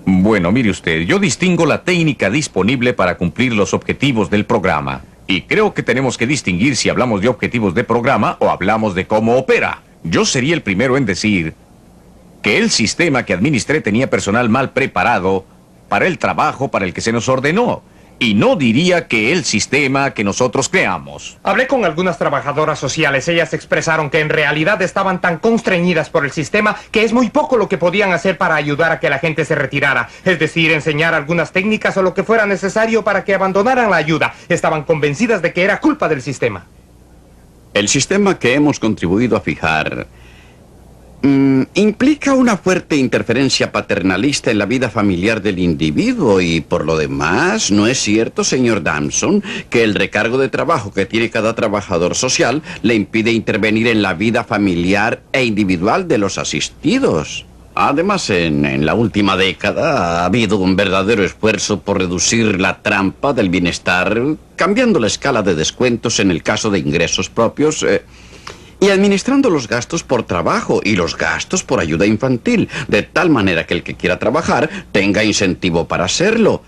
Bueno, mire usted, yo distingo la técnica disponible para cumplir los objetivos del programa. Y creo que tenemos que distinguir si hablamos de objetivos de programa o hablamos de cómo opera. Yo sería el primero en decir que el sistema que administré tenía personal mal preparado para el trabajo para el que se nos ordenó. Y no diría que el sistema que nosotros creamos. Hablé con algunas trabajadoras sociales. Ellas expresaron que en realidad estaban tan constreñidas por el sistema que es muy poco lo que podían hacer para ayudar a que la gente se retirara. Es decir, enseñar algunas técnicas o lo que fuera necesario para que abandonaran la ayuda. Estaban convencidas de que era culpa del sistema. El sistema que hemos contribuido a fijar implica una fuerte interferencia paternalista en la vida familiar del individuo y, por lo demás, ¿no es cierto, señor Damson, que el recargo de trabajo que tiene cada trabajador social le impide intervenir en la vida familiar e individual de los asistidos? Además, en la última década ha habido un verdadero esfuerzo por reducir la trampa del bienestar, cambiando la escala de descuentos en el caso de ingresos propios y administrando los gastos por trabajo y los gastos por ayuda infantil, de tal manera que el que quiera trabajar tenga incentivo para hacerlo.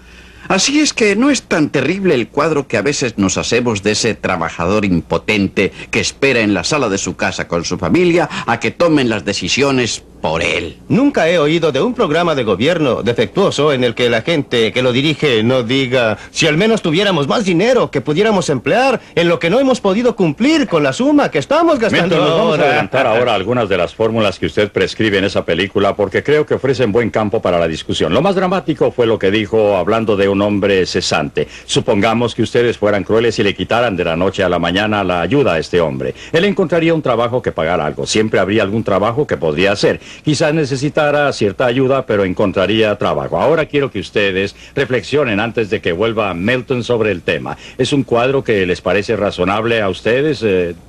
Así es que no es tan terrible el cuadro que a veces nos hacemos de ese trabajador impotente que espera en la sala de su casa con su familia a que tomen las decisiones por él. Nunca he oído de un programa de gobierno defectuoso en el que la gente que lo dirige no diga: si al menos tuviéramos más dinero que pudiéramos emplear en lo que no hemos podido cumplir con la suma que estamos gastando Milton, nos vamos a ahora. adelantar ahora algunas de las fórmulas que usted prescribe en esa película porque creo que ofrecen buen campo para la discusión. Lo más dramático fue lo que dijo hablando de un hombre cesante. Supongamos que ustedes fueran crueles y le quitaran de la noche a la mañana la ayuda a este hombre. Él encontraría un trabajo que pagar algo. Siempre habría algún trabajo que podría hacer. Quizás necesitara cierta ayuda, pero encontraría trabajo. Ahora quiero que ustedes reflexionen antes de que vuelva Milton sobre el tema. ¿Es un cuadro que les parece razonable a ustedes?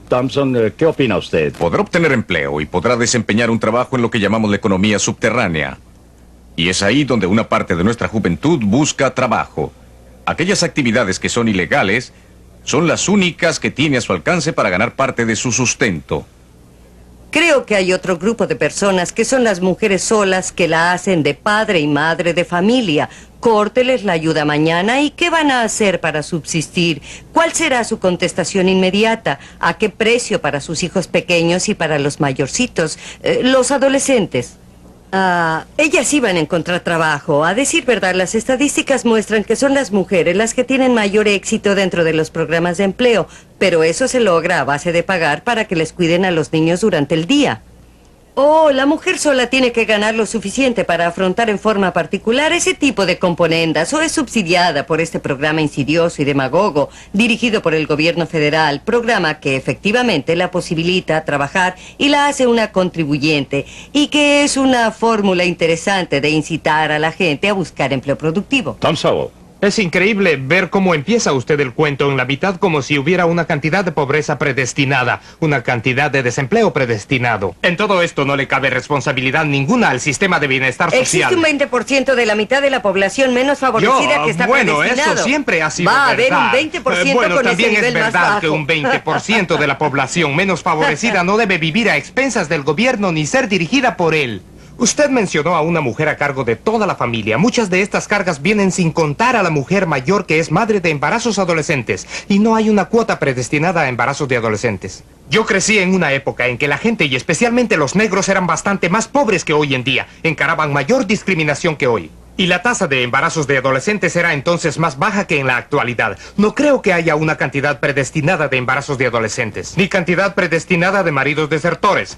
Thompson, ¿qué opina usted? Podrá obtener empleo y podrá desempeñar un trabajo en lo que llamamos la economía subterránea. Y es ahí donde una parte de nuestra juventud busca trabajo. aquellas actividades que son ilegales son las únicas que tiene a su alcance para ganar parte de su sustento. Creo que hay otro grupo de personas que son las mujeres solas que la hacen de padre y madre de familia. Córteles la ayuda mañana y ¿qué van a hacer para subsistir? ¿Cuál será su contestación inmediata? ¿A qué precio para sus hijos pequeños y para los mayorcitos? Los adolescentes. Ellas iban a encontrar trabajo. A decir verdad, las estadísticas muestran que son las mujeres las que tienen mayor éxito dentro de los programas de empleo, pero eso se logra a base de pagar para que les cuiden a los niños durante el día. La mujer sola tiene que ganar lo suficiente para afrontar en forma particular ese tipo de componendas o es subsidiada por este programa insidioso y demagogo dirigido por el gobierno federal, programa que efectivamente la posibilita trabajar y la hace una contribuyente y que es una fórmula interesante de incitar a la gente a buscar empleo productivo. Tom Sowell. Es increíble ver cómo empieza usted el cuento en la mitad como si hubiera una cantidad de pobreza predestinada, una cantidad de desempleo predestinado. En todo esto no le cabe responsabilidad ninguna al sistema de bienestar social. Existe un 20% de la mitad de la población menos favorecida que está predestinado. Eso siempre ha sido verdad. Va a haber verdad. un 20% bueno, con también ese nivel es verdad más bajo. que un 20% de la población menos favorecida no debe vivir a expensas del gobierno ni ser dirigida por él. Usted mencionó a una mujer a cargo de toda la familia. Muchas de estas cargas vienen sin contar a la mujer mayor que es madre de embarazos adolescentes. Y no hay una cuota predestinada a embarazos de adolescentes. Yo crecí en una época en que la gente, y especialmente los negros, eran bastante más pobres que hoy en día. Encaraban mayor discriminación que hoy. Y la tasa de embarazos de adolescentes era entonces más baja que en la actualidad. No creo que haya una cantidad predestinada de embarazos de adolescentes, ni cantidad predestinada de maridos desertores.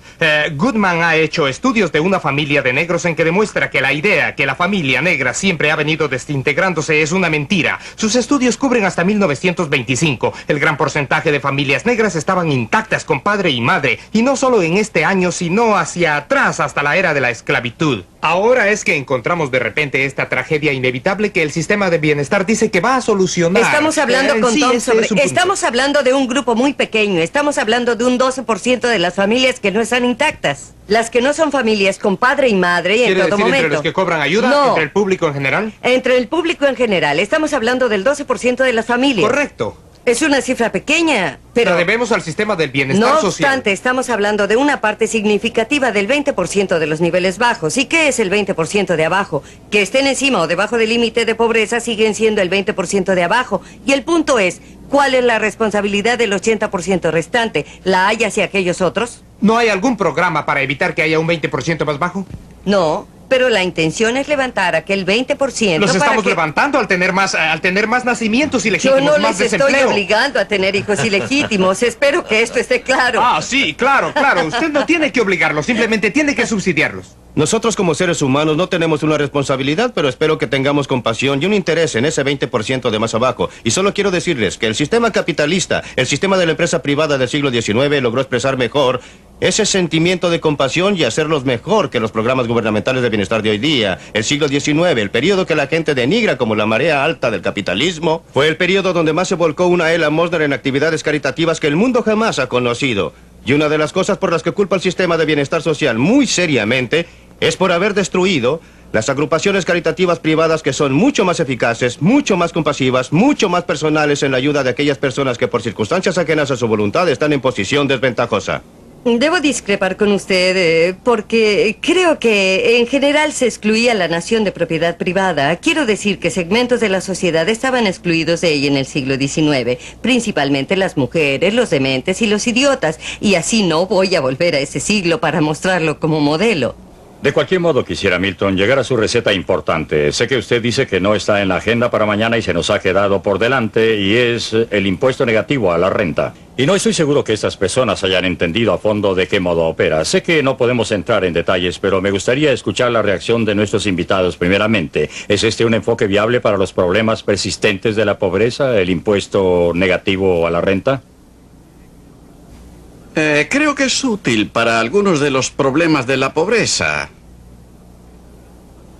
Goodman ha hecho estudios de una familia de negros en que demuestra que la idea que la familia negra siempre ha venido desintegrándose es una mentira. Sus estudios cubren hasta 1925. El gran porcentaje de familias negras estaban intactas con padre y madre, y no solo en este año, sino hacia atrás hasta la era de la esclavitud. Ahora es que encontramos de repente esta tragedia inevitable que el sistema de bienestar dice que va a solucionar. Estamos hablando con Tom sobre... Estamos hablando de un grupo muy pequeño. Estamos hablando de un 12% de las familias que no están intactas. Las que no son familias con padre y madre en todo momento. ¿Entre los que cobran ayuda? No. ¿Entre el público en general? Entre el público en general. Estamos hablando del 12% de las familias. Correcto. Es una cifra pequeña, pero... La debemos al sistema del bienestar social. No obstante, estamos hablando de una parte significativa del 20% de los niveles bajos. ¿Y qué es el 20% de abajo? Que estén encima o debajo del límite de pobreza siguen siendo el 20% de abajo. Y el punto es, ¿cuál es la responsabilidad del 80% restante? ¿La hay hacia aquellos otros? ¿No hay algún programa para evitar que haya un 20% más bajo? No. Pero la intención es levantar aquel 20%. Los estamos levantando al tener más nacimientos ilegítimos, yo no más les desempleo. Estoy obligando a tener hijos ilegítimos. Espero que esto esté claro. Sí, claro. Usted no tiene que obligarlos, simplemente tiene que subsidiarlos. Nosotros como seres humanos no tenemos una responsabilidad, pero espero que tengamos compasión y un interés en ese 20% de más abajo. Y solo quiero decirles que el sistema capitalista, el sistema de la empresa privada del siglo XIX logró expresar mejor ese sentimiento de compasión y hacerlos mejor que los programas gubernamentales de bienestar de hoy día. El siglo XIX, el periodo que la gente denigra como la marea alta del capitalismo, fue el periodo donde más se volcó una Ella Mosner en actividades caritativas que el mundo jamás ha conocido. Y una de las cosas por las que culpa el sistema de bienestar social muy seriamente es por haber destruido las agrupaciones caritativas privadas que son mucho más eficaces, mucho más compasivas, mucho más personales en la ayuda de aquellas personas que por circunstancias ajenas a su voluntad están en posición desventajosa. Debo discrepar con usted porque creo que en general se excluía la nación de propiedad privada. Quiero decir que segmentos de la sociedad estaban excluidos de ella en el siglo XIX, principalmente las mujeres, los dementes y los idiotas. Y así no voy a volver a ese siglo para mostrarlo como modelo. De cualquier modo, quisiera, Milton, llegar a su receta importante. Sé que usted dice que no está en la agenda para mañana y se nos ha quedado por delante, y es el impuesto negativo a la renta. Y no estoy seguro que estas personas hayan entendido a fondo de qué modo opera. Sé que no podemos entrar en detalles, pero me gustaría escuchar la reacción de nuestros invitados primeramente. ¿Es este un enfoque viable para los problemas persistentes de la pobreza, el impuesto negativo a la renta? Creo que es útil para algunos de los problemas de la pobreza.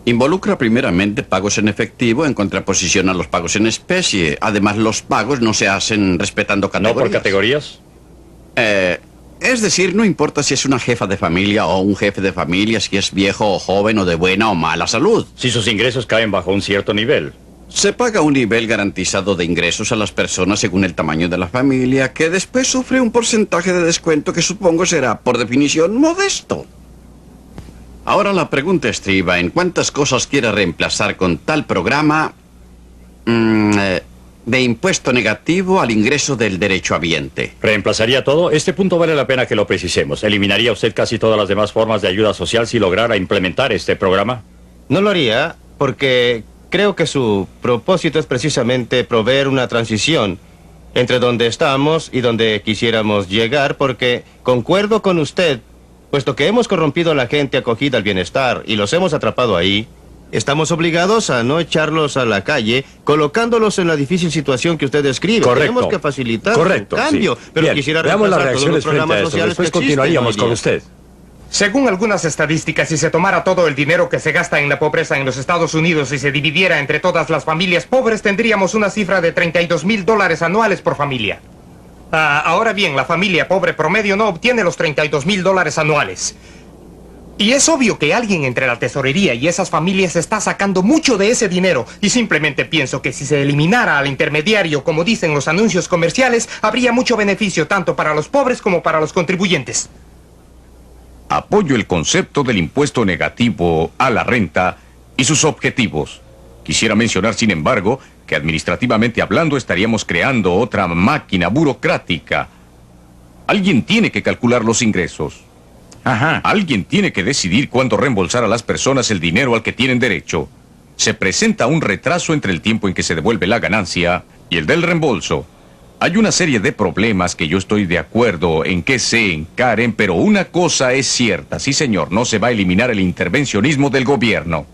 Involucra primeramente pagos en efectivo en contraposición a los pagos en especie. Además, los pagos no se hacen respetando categorías. ¿No por categorías? Es decir, no importa si es una jefa de familia o un jefe de familia, si es viejo o joven o de buena o mala salud. Si sus ingresos caen bajo un cierto nivel. Se paga un nivel garantizado de ingresos a las personas según el tamaño de la familia, que después sufre un porcentaje de descuento que supongo será, por definición, modesto. Ahora la pregunta estriba en cuántas cosas quiere reemplazar con tal programa de impuesto negativo al ingreso del derechohabiente. ¿Reemplazaría todo? Este punto vale la pena que lo precisemos. ¿Eliminaría usted casi todas las demás formas de ayuda social si lograra implementar este programa? No lo haría porque creo que su propósito es precisamente proveer una transición entre donde estamos y donde quisiéramos llegar, porque concuerdo con usted, puesto que hemos corrompido a la gente acogida al bienestar y los hemos atrapado ahí, estamos obligados a no echarlos a la calle, colocándolos en la difícil situación que usted describe. Correcto. Tenemos que facilitar Correcto, un cambio, sí. pero Bien, quisiera veamos las reemplazar todos los reacciones frente programas a esto. sociales Después que existen continuaríamos hoy con día. usted. Según algunas estadísticas, si se tomara todo el dinero que se gasta en la pobreza en los Estados Unidos y se dividiera entre todas las familias pobres, tendríamos una cifra de $32,000 anuales por familia. Ahora bien, la familia pobre promedio no obtiene los $32,000 anuales. Y es obvio que alguien entre la tesorería y esas familias está sacando mucho de ese dinero. Y simplemente pienso que si se eliminara al intermediario, como dicen los anuncios comerciales, habría mucho beneficio tanto para los pobres como para los contribuyentes. Apoyo el concepto del impuesto negativo a la renta y sus objetivos. Quisiera mencionar, sin embargo, que administrativamente hablando estaríamos creando otra máquina burocrática. Alguien tiene que calcular los ingresos. Ajá. Alguien tiene que decidir cuándo reembolsar a las personas el dinero al que tienen derecho. Se presenta un retraso entre el tiempo en que se devuelve la ganancia y el del reembolso. Hay una serie de problemas que yo estoy de acuerdo en que se encaren, pero una cosa es cierta. Sí, señor, no se va a eliminar el intervencionismo del gobierno.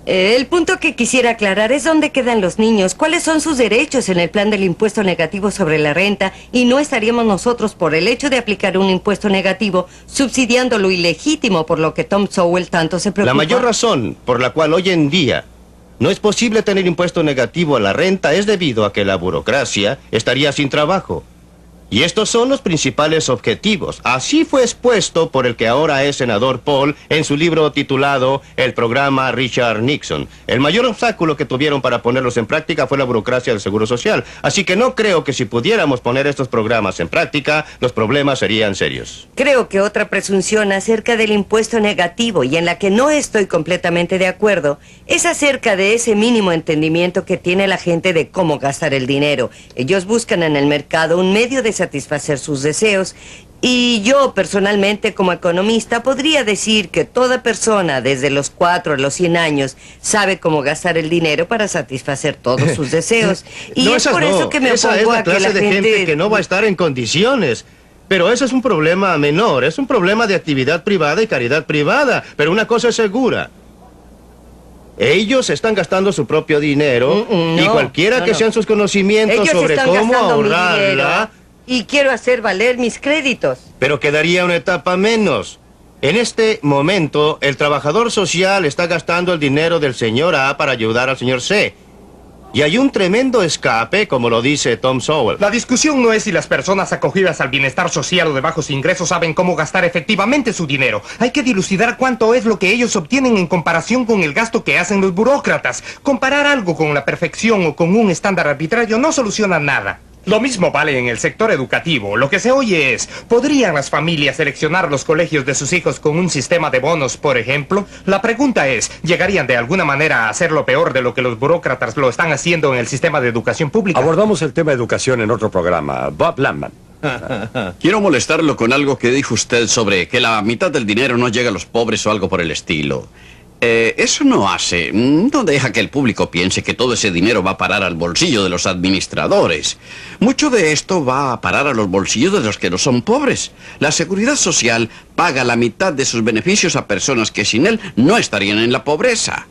El punto que quisiera aclarar es dónde quedan los niños, cuáles son sus derechos en el plan del impuesto negativo sobre la renta, y no estaríamos nosotros, por el hecho de aplicar un impuesto negativo, subsidiando lo ilegítimo por lo que Tom Sowell tanto se preocupa. La mayor razón por la cual hoy en día no es posible tener impuesto negativo a la renta es debido a que la burocracia estaría sin trabajo. Y estos son los principales objetivos. Así fue expuesto por el que ahora es senador Paul en su libro titulado El programa Richard Nixon. El mayor obstáculo que tuvieron para ponerlos en práctica fue la burocracia del Seguro Social. Así que no creo que si pudiéramos poner estos programas en práctica, los problemas serían serios. Creo que otra presunción acerca del impuesto negativo, y en la que no estoy completamente de acuerdo, es acerca de ese mínimo entendimiento que tiene la gente de cómo gastar el dinero. Ellos buscan en el mercado un medio de satisfacer sus deseos, y yo personalmente como economista podría decir que toda persona desde los 4 a los 100 años sabe cómo gastar el dinero para satisfacer todos sus deseos. Y No, es esas por no. eso que me Esa es opongo la a que clase la de gente que no va a estar en condiciones. Pero eso es un problema menor, es un problema de actividad privada y caridad privada. Pero una cosa es segura. Ellos están gastando su propio dinero y cualquiera que sean sus conocimientos Ellos sobre están cómo gastando mi dinero, ahorrarla, y quiero hacer valer mis créditos. pero quedaría una etapa menos. En este momento, el trabajador social está gastando el dinero del señor A para ayudar al señor C. Y hay un tremendo escape, como lo dice Tom Sowell. La discusión no es si las personas acogidas al bienestar social o de bajos ingresos saben cómo gastar efectivamente su dinero. Hay que dilucidar cuánto es lo que ellos obtienen en comparación con el gasto que hacen los burócratas. Comparar algo con la perfección o con un estándar arbitrario no soluciona nada. Lo mismo vale en el sector educativo. Lo que se oye es, ¿podrían las familias seleccionar los colegios de sus hijos con un sistema de bonos, por ejemplo? La pregunta es, ¿llegarían de alguna manera a hacerlo peor de lo que los burócratas lo están haciendo en el sistema de educación pública? Abordamos el tema de educación en otro programa. Bob Landman. Quiero molestarlo con algo que dijo usted sobre que la mitad del dinero no llega a los pobres o algo por el estilo. Eso no deja que el público piense que todo ese dinero va a parar al bolsillo de los administradores. Mucho de esto va a parar a los bolsillos de los que no son pobres. La Seguridad Social paga la mitad de sus beneficios a personas que sin él no estarían en la pobreza.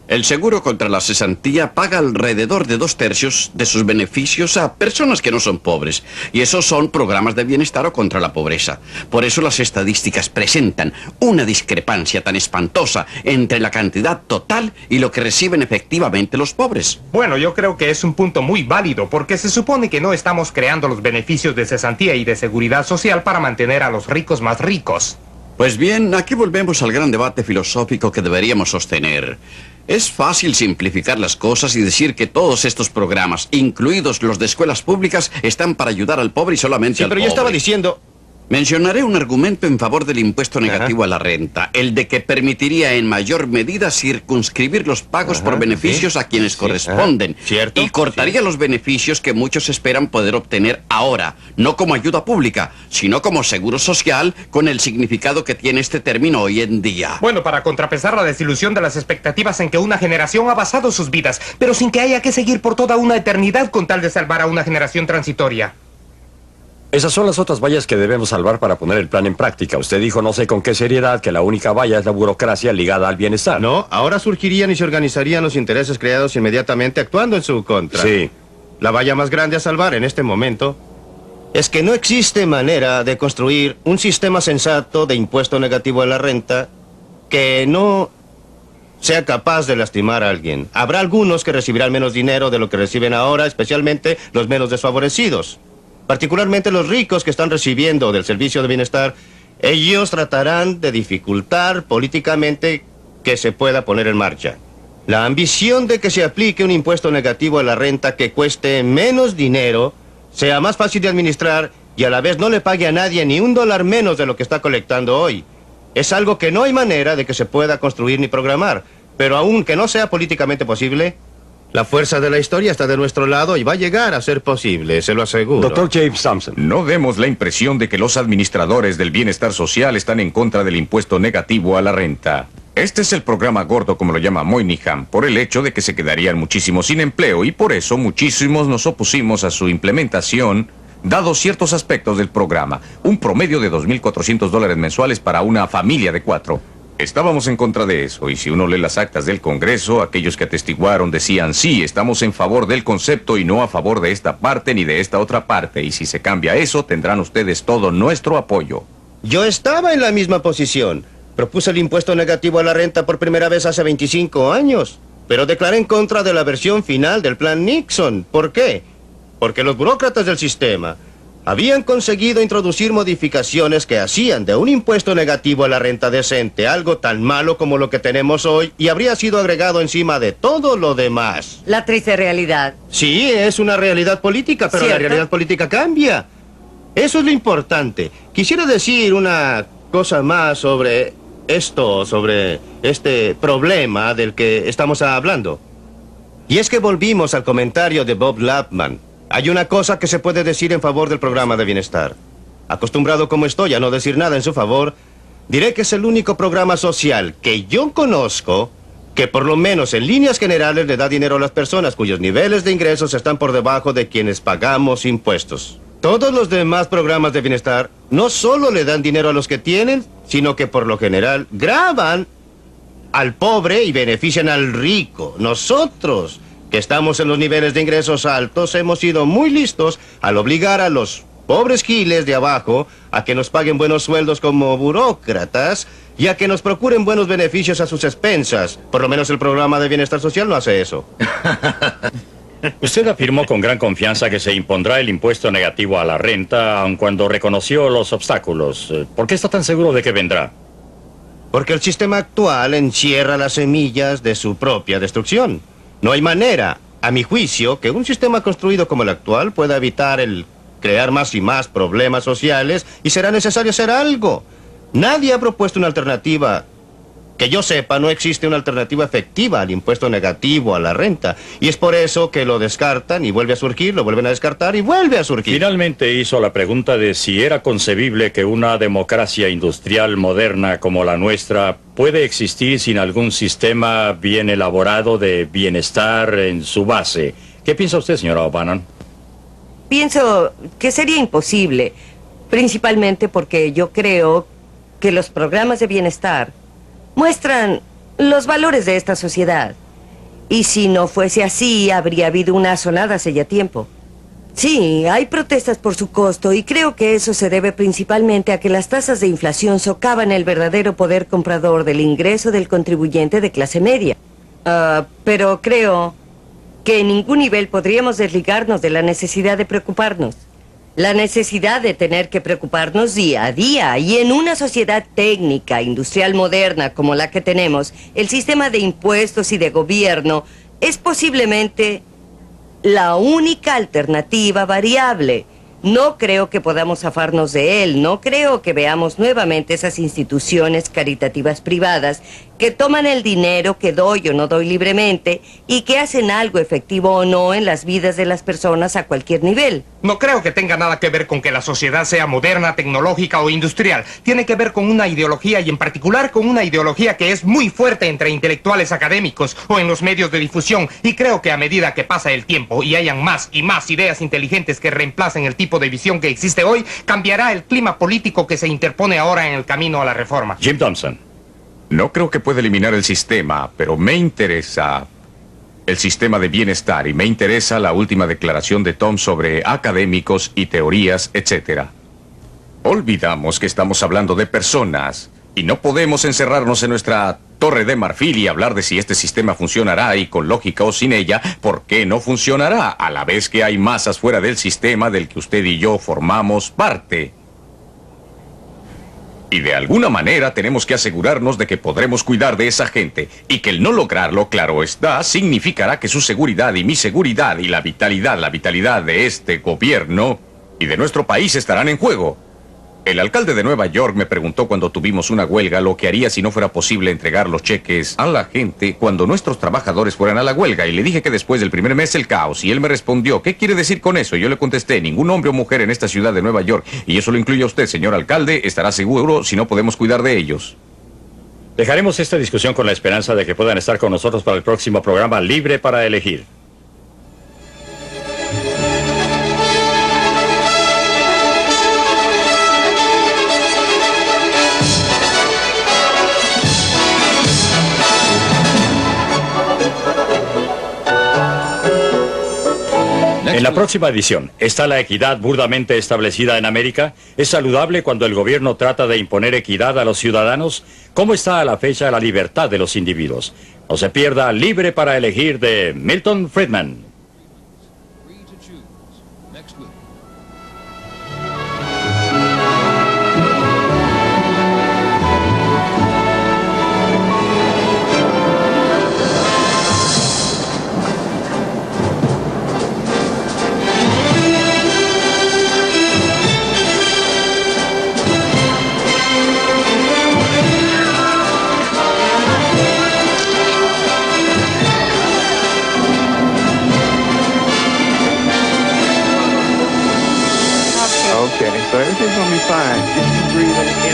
El seguro contra la cesantía paga alrededor de 2/3 de sus beneficios a personas que no son pobres. Y esos son programas de bienestar o contra la pobreza. Por eso las estadísticas presentan una discrepancia tan espantosa entre la cantidad total y lo que reciben efectivamente los pobres. Bueno, yo creo que es un punto muy válido, porque se supone que no estamos creando los beneficios de cesantía y de seguridad social para mantener a los ricos más ricos. Pues bien, aquí volvemos al gran debate filosófico que deberíamos sostener. Es fácil simplificar las cosas y decir que todos estos programas, incluidos los de escuelas públicas, están para ayudar al pobre y solamente al pobre. Pero yo estaba diciendo... Mencionaré un argumento en favor del impuesto negativo a la renta, el de que permitiría en mayor medida circunscribir los pagos por beneficios a quienes corresponden. ¿Cierto? Y cortaría los beneficios que muchos esperan poder obtener ahora, no como ayuda pública, sino como seguro social, con el significado que tiene este término hoy en día. Bueno, para contrapesar la desilusión de las expectativas en que una generación ha basado sus vidas, pero sin que haya que seguir por toda una eternidad con tal de salvar a una generación transitoria. Esas son las otras vallas que debemos salvar para poner el plan en práctica. Usted dijo, no sé con qué seriedad, que la única valla es la burocracia ligada al bienestar. No, ahora surgirían y se organizarían los intereses creados inmediatamente actuando en su contra. Sí. La valla más grande a salvar en este momento es que no existe manera de construir un sistema sensato de impuesto negativo a la renta que no sea capaz de lastimar a alguien. Habrá algunos que recibirán menos dinero de lo que reciben ahora, especialmente los menos desfavorecidos. Particularmente los ricos que están recibiendo del servicio de bienestar, ellos tratarán de dificultar políticamente que se pueda poner en marcha. La ambición de que se aplique un impuesto negativo a la renta que cueste menos dinero, sea más fácil de administrar y a la vez no le pague a nadie ni $1 menos de lo que está colectando hoy, es algo que no hay manera de que se pueda construir ni programar. Pero aunque no sea políticamente posible, la fuerza de la historia está de nuestro lado y va a llegar a ser posible, se lo aseguro. Dr. James Thompson. No demos la impresión de que los administradores del bienestar social están en contra del impuesto negativo a la renta. Este es el programa gordo, como lo llama Moynihan, por el hecho de que se quedarían muchísimos sin empleo y por eso muchísimos nos opusimos a su implementación, dado ciertos aspectos del programa. Un promedio de $2.400 mensuales para una familia de 4. Estábamos en contra de eso, y si uno lee las actas del Congreso, aquellos que atestiguaron decían, sí, estamos en favor del concepto y no a favor de esta parte ni de esta otra parte, y si se cambia eso, tendrán ustedes todo nuestro apoyo. Yo estaba en la misma posición. Propuse el impuesto negativo a la renta por primera vez hace 25 años, pero declaré en contra de la versión final del plan Nixon. ¿Por qué? Porque los burócratas del sistema habían conseguido introducir modificaciones que hacían de un impuesto negativo a la renta decente algo tan malo como lo que tenemos hoy y habría sido agregado encima de todo lo demás. La triste realidad. Sí, es una realidad política, pero ¿Cierto? la realidad política cambia. Eso es lo importante. Quisiera decir una cosa más sobre esto, sobre este problema del que estamos hablando. Y es que volvimos al comentario de Bob Lapman. Hay una cosa que se puede decir en favor del programa de bienestar. Acostumbrado como estoy a no decir nada en su favor, diré que es el único programa social que yo conozco que por lo menos en líneas generales le da dinero a las personas cuyos niveles de ingresos están por debajo de quienes pagamos impuestos. Todos los demás programas de bienestar no solo le dan dinero a los que tienen, sino que por lo general gravan al pobre y benefician al rico. Nosotros, que estamos en los niveles de ingresos altos, hemos sido muy listos al obligar a los pobres giles de abajo a que nos paguen buenos sueldos como burócratas y a que nos procuren buenos beneficios a sus expensas. Por lo menos el programa de bienestar social no hace eso. Usted afirmó con gran confianza que se impondrá el impuesto negativo a la renta, aun cuando reconoció los obstáculos. ¿Por qué está tan seguro de que vendrá? Porque el sistema actual encierra las semillas de su propia destrucción. No hay manera, a mi juicio, que un sistema construido como el actual pueda evitar el crear más y más problemas sociales y será necesario hacer algo. Nadie ha propuesto una alternativa. Que yo sepa, no existe una alternativa efectiva al impuesto negativo a la renta. Y es por eso que lo descartan y vuelve a surgir, lo vuelven a descartar y vuelve a surgir. Finalmente hizo la pregunta de si era concebible que una democracia industrial moderna como la nuestra puede existir sin algún sistema bien elaborado de bienestar en su base. ¿Qué piensa usted, señora O'Bannon? Pienso que sería imposible, principalmente porque yo creo que los programas de bienestar muestran los valores de esta sociedad. Y si no fuese así, habría habido una asonada hace ya tiempo. Sí, hay protestas por su costo y creo que eso se debe principalmente a que las tasas de inflación socavan el verdadero poder comprador del ingreso del contribuyente de clase media. Pero creo que en ningún nivel podríamos desligarnos de la necesidad de preocuparnos. La necesidad de tener que preocuparnos día a día, y en una sociedad técnica, industrial moderna como la que tenemos, el sistema de impuestos y de gobierno es posiblemente la única alternativa variable. No creo que podamos zafarnos de él, no creo que veamos nuevamente esas instituciones caritativas privadas que toman el dinero que doy o no doy libremente y que hacen algo efectivo o no en las vidas de las personas a cualquier nivel. No creo que tenga nada que ver con que la sociedad sea moderna, tecnológica o industrial. Tiene que ver con una ideología, y en particular con una ideología que es muy fuerte entre intelectuales académicos o en los medios de difusión. Y creo que a medida que pasa el tiempo y hayan más y más ideas inteligentes que reemplacen el tipo de visión que existe hoy, cambiará el clima político que se interpone ahora en el camino a la reforma. Jim Thompson. No creo que pueda eliminar el sistema, pero me interesa el sistema de bienestar y me interesa la última declaración de Tom sobre académicos y teorías, etc. Olvidamos que estamos hablando de personas y no podemos encerrarnos en nuestra torre de marfil y hablar de si este sistema funcionará y con lógica o sin ella, ¿por qué no funcionará? A la vez que hay masas fuera del sistema del que usted y yo formamos parte. Y de alguna manera tenemos que asegurarnos de que podremos cuidar de esa gente y que el no lograrlo, claro está, significará que su seguridad y mi seguridad y la vitalidad de este gobierno y de nuestro país estarán en juego. El alcalde de Nueva York me preguntó cuando tuvimos una huelga lo que haría si no fuera posible entregar los cheques a la gente cuando nuestros trabajadores fueran a la huelga, y le dije que después del primer mes el caos, y él me respondió, ¿qué quiere decir con eso? Y yo le contesté, ningún hombre o mujer en esta ciudad de Nueva York, y eso lo incluye a usted, señor alcalde, estará seguro si no podemos cuidar de ellos. Dejaremos esta discusión con la esperanza de que puedan estar con nosotros para el próximo programa Libre para Elegir. En la próxima edición, ¿está la equidad burdamente establecida en América? ¿Es saludable cuando el gobierno trata de imponer equidad a los ciudadanos? ¿Cómo está a la fecha la libertad de los individuos? No se pierda Libre para Elegir de Milton Friedman. Okay, so everything's gonna be fine. Just keep breathing